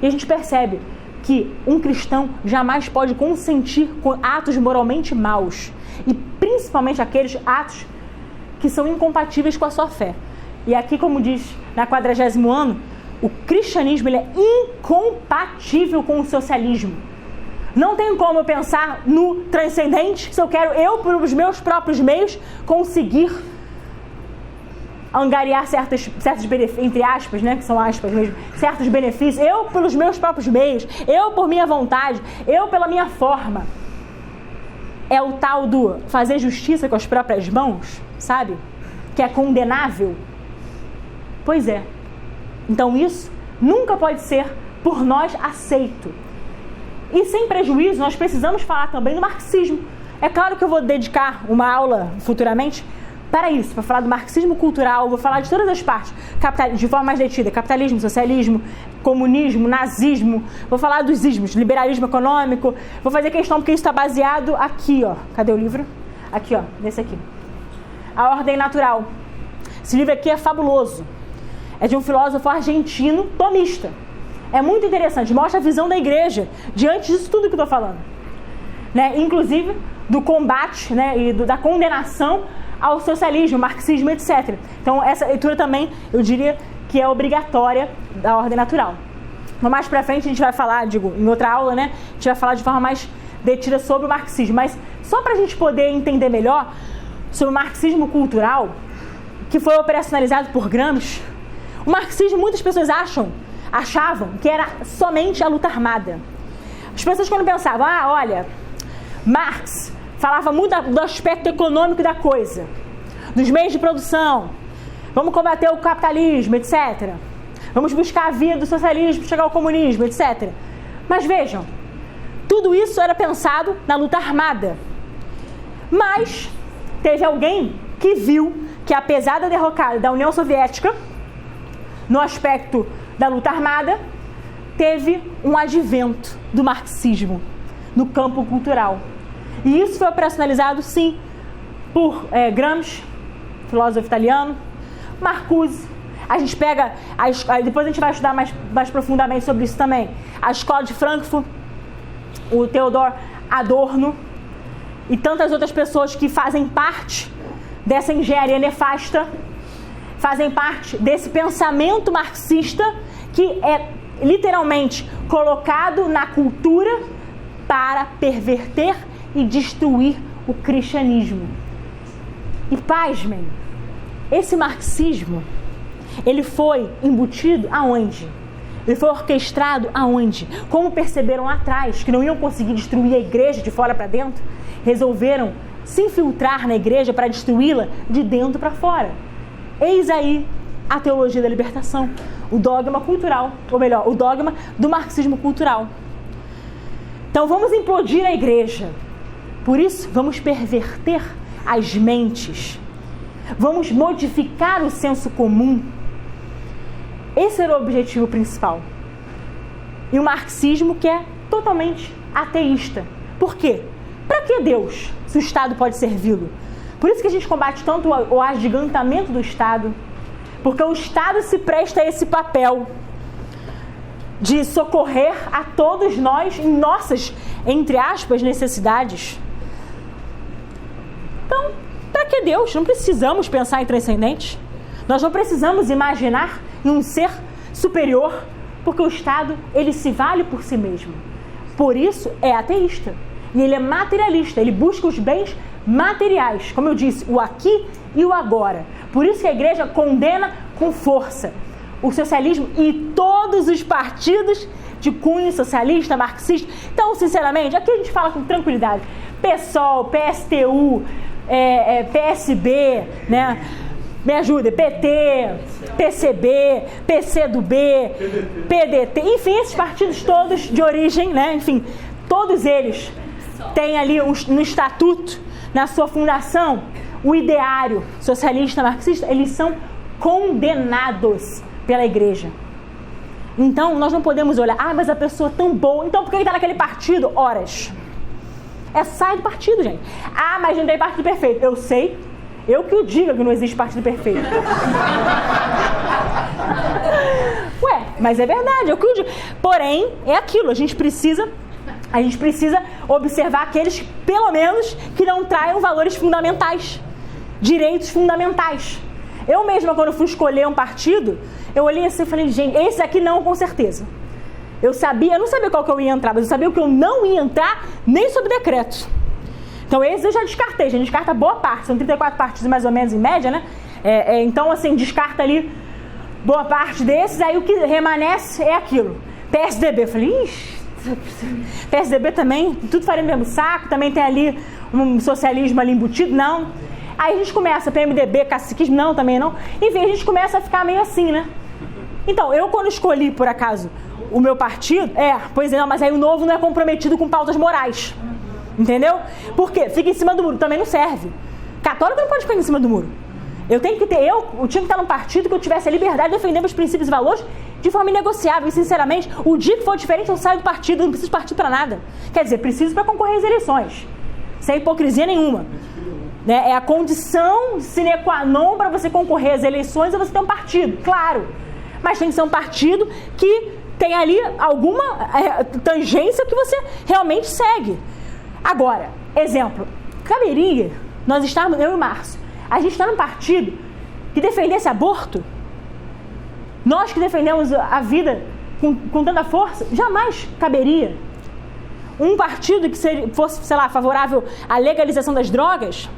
e a gente percebe que um cristão jamais pode consentir com atos moralmente maus, e principalmente aqueles atos que são incompatíveis com a sua fé. E aqui, como diz na 40º ano, o cristianismo ele é incompatível com o socialismo. Não tem como eu pensar no transcendente se eu quero, pelos meus próprios meios, conseguir angariar certos benefícios, entre aspas, né, que são aspas mesmo, certos benefícios, eu pelos meus próprios meios, eu por minha vontade, eu pela minha forma. É o tal do fazer justiça com as próprias mãos, sabe? Que é condenável. Pois é. Então isso nunca pode ser por nós aceito. E sem prejuízo, nós precisamos falar também do marxismo. É claro que eu vou dedicar uma aula futuramente para isso, para falar do marxismo cultural, vou falar de todas as partes, de forma mais detida, capitalismo, socialismo, comunismo, nazismo, vou falar dos ismos, liberalismo econômico, vou fazer questão porque isso está baseado aqui, ó, cadê o livro? Aqui, ó, nesse aqui. A Ordem Natural. Esse livro aqui é fabuloso, é de um filósofo argentino tomista, é muito interessante, mostra a visão da igreja diante disso tudo que eu estou falando, né? Inclusive do combate, né, e da condenação ao socialismo, marxismo, etc. Então essa leitura também, eu diria que é obrigatória da Ordem Natural. Então, mais pra frente a gente vai falar, em outra aula, né, a gente vai falar de forma mais detida sobre o marxismo, mas só pra gente poder entender melhor sobre o marxismo cultural, que foi operacionalizado por Gramsci, o marxismo, muitas pessoas achavam que era somente a luta armada. As pessoas quando pensavam, olha, Marx falava muito do aspecto econômico da coisa, dos meios de produção, vamos combater o capitalismo, etc. Vamos buscar a via do socialismo, chegar ao comunismo, etc. Mas vejam, tudo isso era pensado na luta armada. Mas teve alguém que viu que apesar da derrocada da União Soviética, no aspecto da luta armada, teve um advento do marxismo no campo cultural. E isso foi operacionalizado, sim, por Gramsci, filósofo italiano, Marcuse. A gente pega, depois a gente vai estudar mais profundamente sobre isso também, a Escola de Frankfurt, o Theodor Adorno e tantas outras pessoas que fazem parte dessa engenharia nefasta, fazem parte desse pensamento marxista que é literalmente colocado na cultura para perverter e destruir o cristianismo. E pasmem, esse marxismo, ele foi embutido aonde? Ele foi orquestrado aonde? Como perceberam lá atrás que não iam conseguir destruir a igreja de fora para dentro, resolveram se infiltrar na igreja para destruí-la de dentro para fora. Eis aí a teologia da libertação, o dogma cultural, ou melhor, o dogma do marxismo cultural. Então vamos implodir a igreja. Por isso, vamos perverter as mentes. Vamos modificar o senso comum. Esse era o objetivo principal. E o marxismo que é totalmente ateísta. Por quê? Para que Deus, se o Estado pode servi-lo? Por isso que a gente combate tanto o agigantamento do Estado. Porque o Estado se presta a esse papel de socorrer a todos nós em nossas, entre aspas, necessidades. Então, para que Deus? Não precisamos pensar em transcendente. Nós não precisamos imaginar em um ser superior, porque o Estado, ele se vale por si mesmo. Por isso, é ateísta. E ele é materialista, ele busca os bens materiais. Como eu disse, o aqui e o agora. Por isso que a igreja condena com força o socialismo e todos os partidos de cunho socialista, marxista. Então, sinceramente, aqui a gente fala com tranquilidade. PSOL, PSTU, PSB, né? Me ajuda, PT, PCB, PCdoB, PDT, enfim, esses partidos todos de origem, né? Enfim, todos eles têm ali no estatuto, na sua fundação, o ideário socialista, marxista, eles são condenados pela igreja. Então, nós não podemos olhar, mas a pessoa é tão boa, então por que ele está naquele partido? Horas. Sai do partido, gente. Mas não tem partido perfeito. Eu sei, eu que o diga que não existe partido perfeito. Mas é verdade, eu que o digo. Porém, é aquilo, a gente precisa observar aqueles, pelo menos, que não traiam valores fundamentais, direitos fundamentais. Eu mesma, quando fui escolher um partido, eu olhei assim e falei, gente, esse aqui não, com certeza. Eu não sabia qual que eu ia entrar, mas eu sabia o que eu não ia entrar, nem sobre decretos. Então, esses eu já descartei, a gente descarta boa parte, são 34 partidos mais ou menos em média, né? Então, assim, descarta ali boa parte desses, aí o que remanesce é aquilo. PSDB, eu falei, ixi, PSDB também, tudo faria no mesmo saco, também tem ali um socialismo ali embutido, não. Aí a gente começa, PMDB, caciquismo, não, também não. Enfim, a gente começa a ficar meio assim, né? Então, eu quando escolhi, por acaso, o meu partido, pois é, não, mas aí o Novo não é comprometido com pautas morais. Entendeu? Por quê? Fica em cima do muro, também não serve. Católico não pode ficar em cima do muro. Eu tinha que estar num partido que eu tivesse a liberdade de defender meus princípios e valores de forma inegociável. E, sinceramente, o dia que for diferente, eu saio do partido, eu não preciso partir para nada. Quer dizer, preciso para concorrer às eleições. Sem hipocrisia nenhuma. Né? É a condição sine qua non para você concorrer às eleições, é você ter um partido, claro. Mas tem que ser um partido que tem ali alguma tangência que você realmente segue. Agora, exemplo, caberia nós estarmos, eu e o Márcio, a gente está num partido que defendesse aborto? Nós que defendemos a vida com tanta força, jamais caberia. Um partido que fosse, sei lá, favorável à legalização das drogas,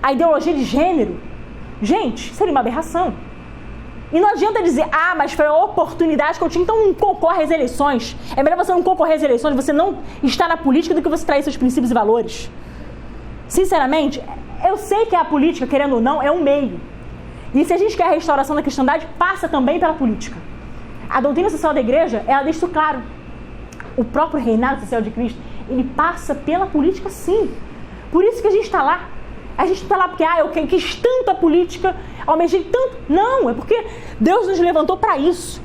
a ideologia de gênero, gente, seria uma aberração. E não adianta dizer, mas foi a oportunidade que eu tinha, então não concorre às eleições. É melhor você não concorrer às eleições, você não estar na política, do que você trair seus princípios e valores. Sinceramente, eu sei que a política, querendo ou não, é um meio. E se a gente quer a restauração da cristandade, passa também pela política. A doutrina social da igreja, ela deixa isso claro. O próprio reinado social de Cristo, ele passa pela política, sim. Por isso que a gente está lá. A gente não está lá porque eu quis tanto a política, almejei tanto. Não, é porque Deus nos levantou para isso,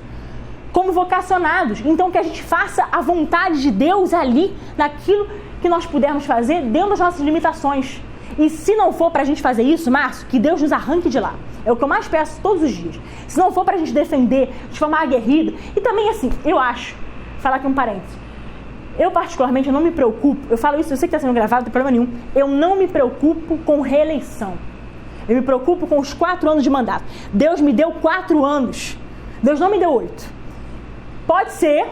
como vocacionados. Então que a gente faça a vontade de Deus ali, naquilo que nós pudermos fazer, dentro das nossas limitações. E se não for para a gente fazer isso, Márcio, que Deus nos arranque de lá. É o que eu mais peço todos os dias. Se não for para a gente defender de forma aguerrida. E também assim, eu acho, falar aqui um parênteses, eu particularmente, eu não me preocupo, eu falo isso, eu sei que está sendo gravado, não tem problema nenhum, eu não me preocupo com reeleição. Eu me preocupo com os 4 anos de mandato. Deus me deu 4 anos. Deus não me deu 8. Pode ser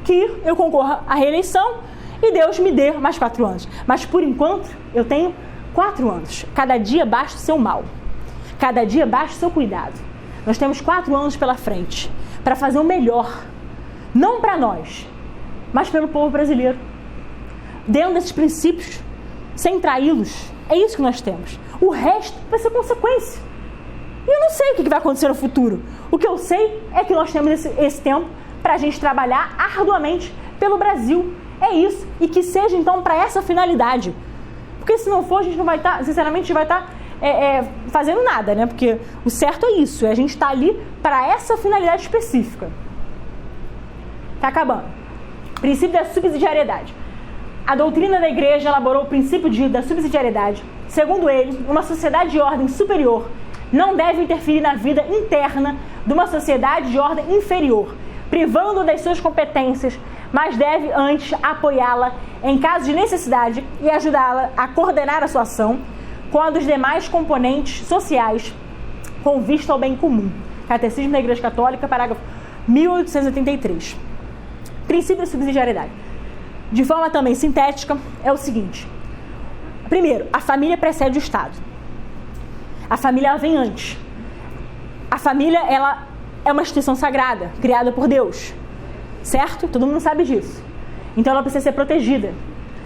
que eu concorra à reeleição e Deus me dê mais 4 anos. Mas, por enquanto, eu tenho 4 anos. Cada dia basta o seu mal. Cada dia basta o seu cuidado. Nós temos 4 anos pela frente para fazer o melhor. Não para nós, mas pelo povo brasileiro. Dentro desses princípios, sem traí-los. É isso que nós temos. O resto vai ser consequência. E eu não sei o que vai acontecer no futuro. O que eu sei é que nós temos esse tempo para a gente trabalhar arduamente pelo Brasil. É isso. E que seja, então, para essa finalidade. Porque se não for, a gente não vai estar, sinceramente, a gente vai estar fazendo nada, né? Porque o certo é isso. A gente está ali para essa finalidade específica. Está acabando. Princípio da subsidiariedade. A doutrina da igreja elaborou o princípio da subsidiariedade. Segundo ele, uma sociedade de ordem superior não deve interferir na vida interna de uma sociedade de ordem inferior, privando das suas competências, mas deve antes apoiá-la em caso de necessidade e ajudá-la a coordenar a sua ação com a dos demais componentes sociais com vista ao bem comum. Catecismo da Igreja Católica, parágrafo 1883. Princípio da subsidiariedade. De forma também sintética, é o seguinte. Primeiro, a família precede o Estado. A família ela vem antes. A família ela é uma instituição sagrada, criada por Deus. Certo? Todo mundo sabe disso. Então ela precisa ser protegida,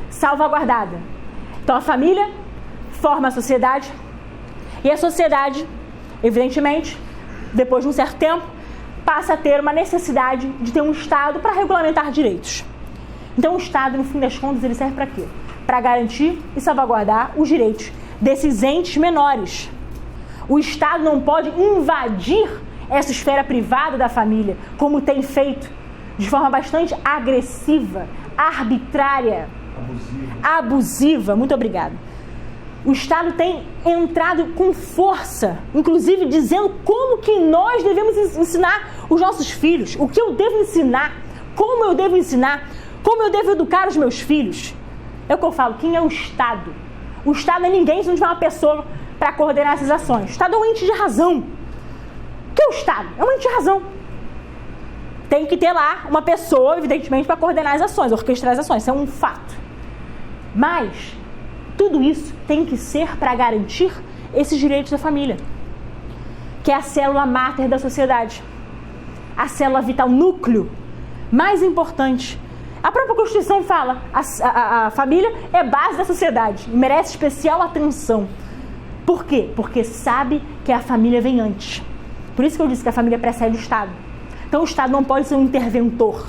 salvaguardada. Então a família forma a sociedade. E a sociedade, evidentemente, depois de um certo tempo, passa a ter uma necessidade de ter um Estado para regulamentar direitos. Então o Estado, no fim das contas, ele serve para quê? Para garantir e salvaguardar os direitos desses entes menores. O Estado não pode invadir essa esfera privada da família, como tem feito, de forma bastante agressiva, arbitrária, abusiva. Muito obrigada. O Estado tem entrado com força, inclusive dizendo como que nós devemos ensinar os nossos filhos, o que eu devo ensinar, como eu devo ensinar, como eu devo educar os meus filhos. É o que eu falo, quem é o Estado? O Estado é ninguém se não tiver uma pessoa para coordenar essas ações. O Estado é um ente de razão. O que é o Estado? É um ente de razão. tem que ter lá uma pessoa, evidentemente, para coordenar as ações, orquestrar as ações. Isso é um fato. Mas tudo isso tem que ser para garantir esses direitos da família, que é a célula máter da sociedade, a célula vital, núcleo mais importante. A própria Constituição fala, a família é base da sociedade e merece especial atenção. Por quê? Porque sabe que a família vem antes. Por isso que eu disse que a família precede o Estado. Então o Estado não pode ser um interventor,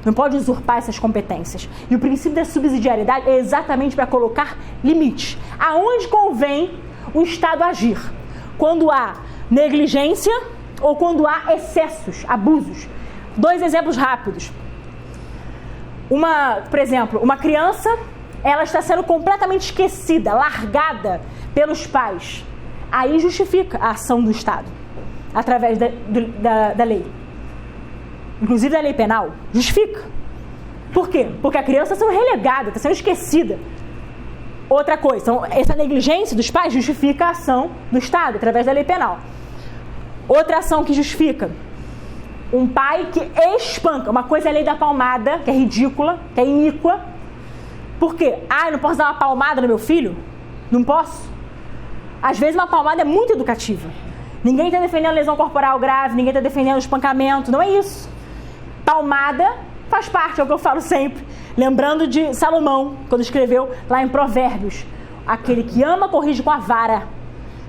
não pode usurpar essas competências. E o princípio da subsidiariedade é exatamente para colocar limites. Aonde convém o Estado agir? Quando há negligência ou quando há excessos, abusos. 2 exemplos rápidos. Por exemplo, uma criança, ela está sendo completamente esquecida, largada pelos pais. Aí justifica a ação do Estado, através da lei. Inclusive da lei penal, justifica. Por quê? Porque a criança está sendo relegada, está sendo esquecida. Outra coisa, então, essa negligência dos pais justifica a ação do Estado, através da lei penal. Outra ação que justifica, um pai que espanca. Uma coisa é a lei da palmada, que é ridícula, que é iníqua. Por quê? Eu não posso dar uma palmada no meu filho? Não posso. Às vezes uma palmada é muito educativa. Ninguém está defendendo lesão corporal grave, ninguém está defendendo espancamento, não é isso. Palmada faz parte, é o que eu falo sempre. Lembrando de Salomão, quando escreveu lá em Provérbios. Aquele que ama corrige com a vara.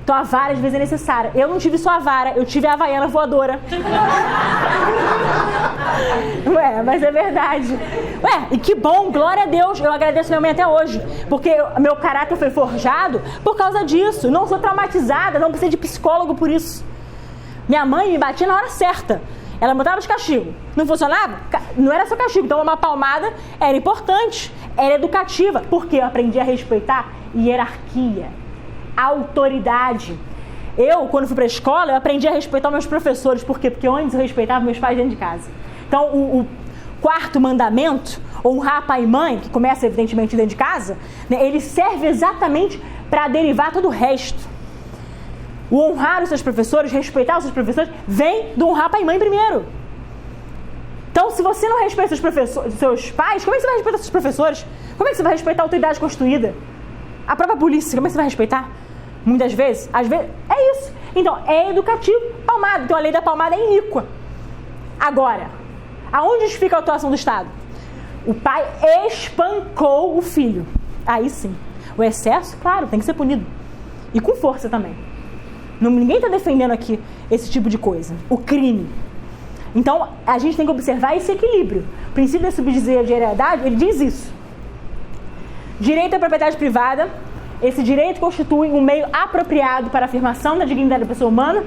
Então a vara às vezes é necessária. Eu não tive só a vara, eu tive a havaiana voadora. Mas é verdade. E que bom, glória a Deus. Eu agradeço minha mãe até hoje. Porque meu caráter foi forjado por causa disso. Não sou traumatizada, não preciso de psicólogo por isso. Minha mãe me batia na hora certa. Ela botava os castigos. Não funcionava? Não era só castigo. Então uma palmada era importante, era educativa. Porque eu aprendi a respeitar hierarquia, autoridade. Eu, quando fui para a escola, eu aprendi a respeitar meus professores. Por quê? Porque antes eu respeitava meus pais dentro de casa. Então, o 4º mandamento, honrar pai e mãe, que começa evidentemente dentro de casa, né, ele serve exatamente para derivar todo o resto. O honrar os seus professores, respeitar os seus professores, vem do honrar pai e mãe primeiro. Então, se você não respeita seus pais, como é que você vai respeitar seus professores? Como é que você vai respeitar a autoridade constituída? A própria polícia, como é que você vai respeitar? Muitas vezes, às vezes, é isso. Então, é educativo, palmada. Então, a lei da palmada é iníqua. Agora, aonde justifica a atuação do Estado? O pai espancou o filho. Aí sim. O excesso, claro, tem que ser punido. E com força também. Ninguém está defendendo aqui esse tipo de coisa. O crime. Então, a gente tem que observar esse equilíbrio. O princípio da subsidiariedade, ele diz isso. Direito à propriedade privada. Esse direito constitui um meio apropriado para a afirmação da dignidade da pessoa humana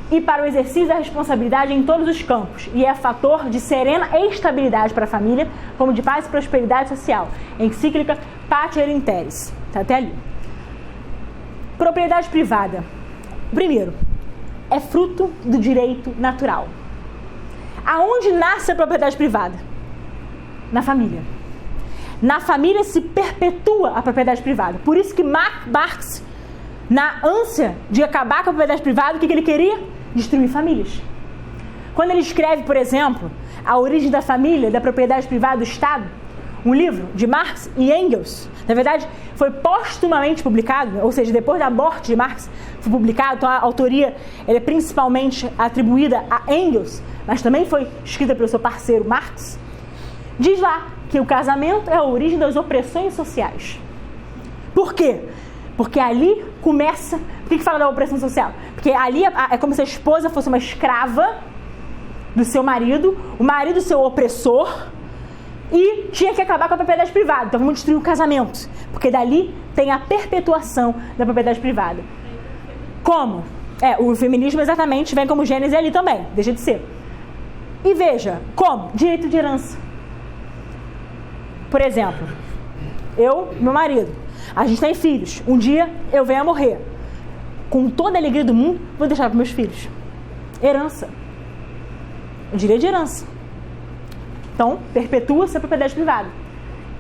e para o exercício da responsabilidade em todos os campos. E é fator de serena estabilidade para a família, como de paz e prosperidade social. Encíclica Pater Interis. Está até ali. Propriedade privada. Primeiro, é fruto do direito natural. Aonde nasce a propriedade privada? Na família. Na família se perpetua a propriedade privada. Por isso que Marx, na ânsia de acabar com a propriedade privada, o que ele queria? Destruir famílias. Quando ele escreve, por exemplo, A Origem da Família, da Propriedade Privada do Estado, um livro de Marx e Engels, na verdade, foi póstumamente publicado, ou seja, depois da morte de Marx, foi publicado. Então a autoria é principalmente atribuída a Engels, mas também foi escrita pelo seu parceiro Marx. Diz lá que o casamento é a origem das opressões sociais. Por quê? Porque ali começa... Por que fala da opressão social? Porque ali é como se a esposa fosse uma escrava do seu marido, o marido seu opressor, e tinha que acabar com a propriedade privada. Então vamos destruir o casamento, porque dali tem a perpetuação da propriedade privada. Como? O feminismo exatamente vem como gênese ali também, deixa de ser. E veja, como? Direito de herança. Por exemplo, eu e meu marido, a gente tem filhos. Um dia eu venho a morrer. Com toda a alegria do mundo, vou deixar para meus filhos. Herança. O direito de herança. Então, perpetua-se a propriedade privada.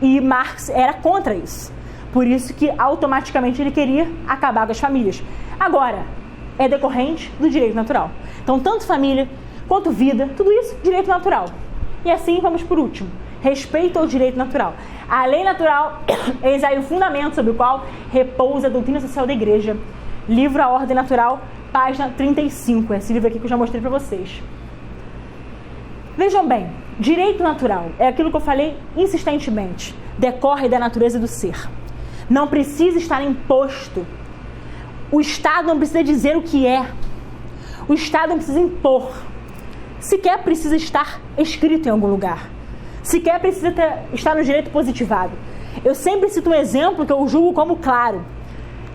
E Marx era contra isso. Por isso que automaticamente ele queria acabar com as famílias. Agora, é decorrente do direito natural. Então, tanto família quanto vida, tudo isso, direito natural. E assim vamos por último, respeito ao direito natural. A lei natural, eis aí o fundamento sobre o qual repousa a doutrina social da igreja. Livro A Ordem Natural, página 35, esse livro aqui que eu já mostrei para vocês. Vejam bem, direito natural é aquilo que eu falei insistentemente, decorre da natureza do ser. Não precisa estar imposto. O Estado não precisa dizer o que é. O Estado não precisa impor. Sequer precisa estar escrito em algum lugar. Sequer precisa estar no direito positivado. Eu sempre cito um exemplo que eu julgo como claro.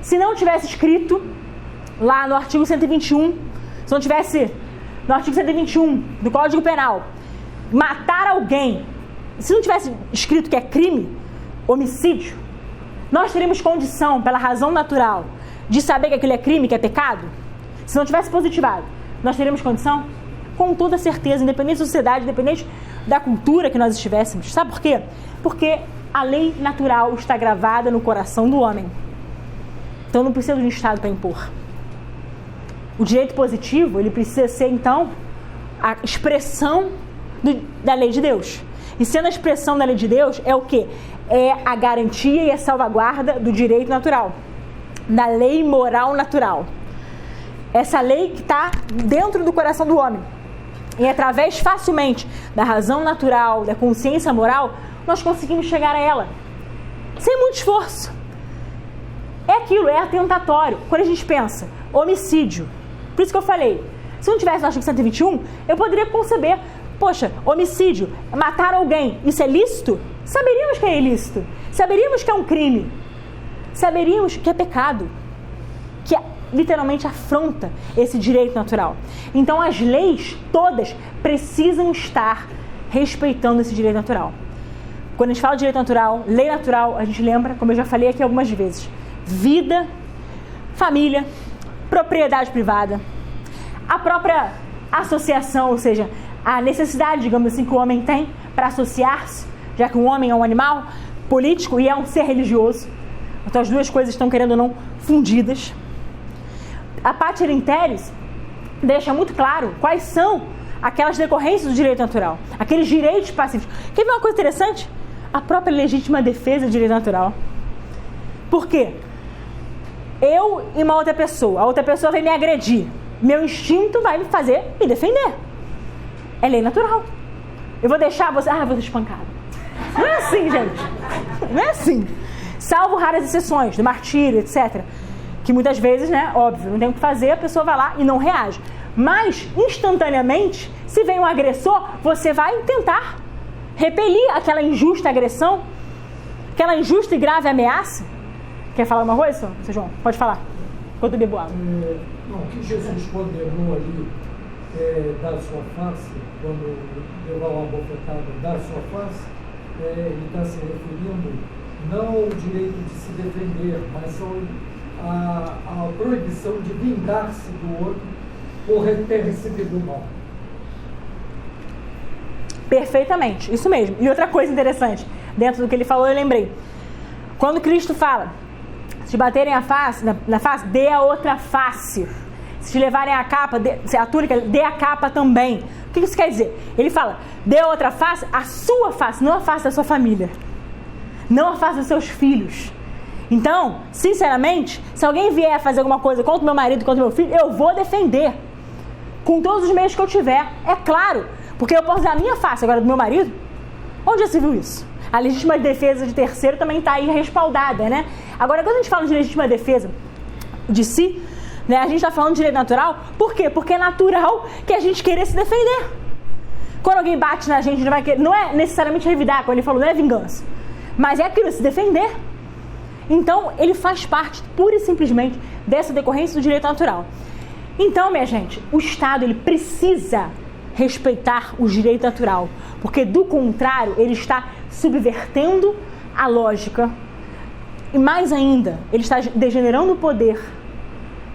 Se não tivesse escrito lá no artigo 121, se não tivesse no artigo 121 do Código Penal, matar alguém, se não tivesse escrito que é crime, homicídio, nós teríamos condição, pela razão natural, de saber que aquilo é crime, que é pecado? Se não tivesse positivado, nós teríamos condição? Com toda certeza, independente da sociedade, independente da cultura que nós estivéssemos. Sabe por quê? Porque a lei natural está gravada no coração do homem. Então não precisa de um Estado para impor. O direito positivo, ele precisa ser, então, a expressão da lei de Deus. E sendo a expressão da lei de Deus, é o quê? É a garantia e a salvaguarda do direito natural, da lei moral natural. Essa lei que está dentro do coração do homem. E através, facilmente, da razão natural, da consciência moral, nós conseguimos chegar a ela. Sem muito esforço. É aquilo, é atentatório. Quando a gente pensa, homicídio. Por isso que eu falei, se não tivesse no artigo 121, eu poderia conceber, poxa, homicídio, matar alguém, isso é lícito? Saberíamos que é ilícito. Saberíamos que é um crime. Saberíamos que é pecado. Que literalmente afronta esse direito natural. Então as leis todas precisam estar respeitando esse direito natural. Quando a gente fala de direito natural, lei natural, a gente lembra, como eu já falei aqui algumas vezes, vida, família, propriedade privada, a própria associação, ou seja, a necessidade, digamos assim, que o homem tem para associar-se, já que o homem é um animal político e é um ser religioso. Então as duas coisas estão, querendo ou não, fundidas. A Pater in Terris deixa muito claro quais são aquelas decorrências do direito natural, aqueles direitos pacíficos. Quer ver uma coisa interessante? A própria legítima defesa do direito natural. Por quê? Eu e uma outra pessoa, a outra pessoa vem me agredir. Meu instinto vai me fazer me defender. É lei natural. Eu vou deixar você... vou ser espancado. Não é assim, gente. Não é assim. Salvo raras exceções, do martírio, etc. Que muitas vezes, né, óbvio, não tem o que fazer, a pessoa vai lá e não reage. Mas, instantaneamente, se vem um agressor, você vai tentar repelir aquela injusta agressão, aquela injusta e grave ameaça. Quer falar uma coisa, Sr. João? Pode falar, enquanto eu bebo água. Não, o que Jesus condenou ali, dar sua face, quando deu uma bofetada, dar sua face, ele está se referindo não ao direito de se defender, mas a proibição de vingar-se do outro por ter recebido o mal. Perfeitamente, isso mesmo. E outra coisa interessante, dentro do que ele falou, eu lembrei. Quando Cristo fala, se te baterem na face, dê a outra face. Se te levarem a capa, a túnica, dê a capa também. O que isso quer dizer? Ele fala, dê a outra face, a sua face, não a face da sua família. Não a face dos seus filhos. Então, sinceramente, se alguém vier fazer alguma coisa contra o meu marido, contra o meu filho, eu vou defender. Com todos os meios que eu tiver. É claro. Porque eu posso dar a minha face agora do meu marido. Onde já se viu isso? A legítima defesa de terceiro também está aí respaldada, né? Agora, quando a gente fala de legítima defesa de si, né, a gente está falando de direito natural. Por quê? Porque é natural que a gente queira se defender. Quando alguém bate na gente, não é necessariamente revidar, como ele falou, não é vingança. Mas é aquilo, se defender. Então, ele faz parte, pura e simplesmente, dessa decorrência do direito natural. Então, minha gente, o Estado, ele precisa respeitar o direito natural, porque, do contrário, ele está subvertendo a lógica e, mais ainda, ele está degenerando o poder,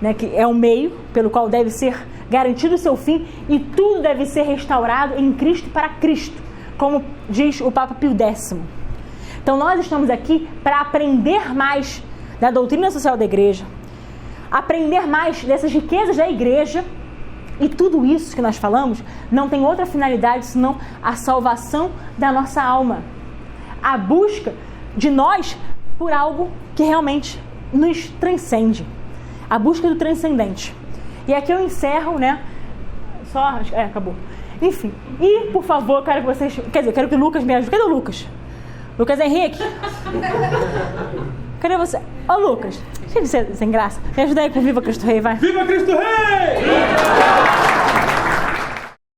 né, que é o meio pelo qual deve ser garantido o seu fim, e tudo deve ser restaurado em Cristo para Cristo, como diz o Papa Pio X. Então nós estamos aqui para aprender mais da doutrina social da igreja, aprender mais dessas riquezas da igreja E tudo isso que nós falamos não tem outra finalidade senão a salvação da nossa alma. A busca de nós por algo que realmente nos transcende. A busca do transcendente. E aqui eu encerro, né? Acabou. Enfim. E, por favor, quero que vocês... Quer dizer, quero que o Lucas me ajude. Cadê o Lucas? Lucas Henrique? Cadê você? Ô, Lucas. Cheio de ser sem graça. Me ajuda aí com Viva Cristo Rei, vai. Viva Cristo Rei!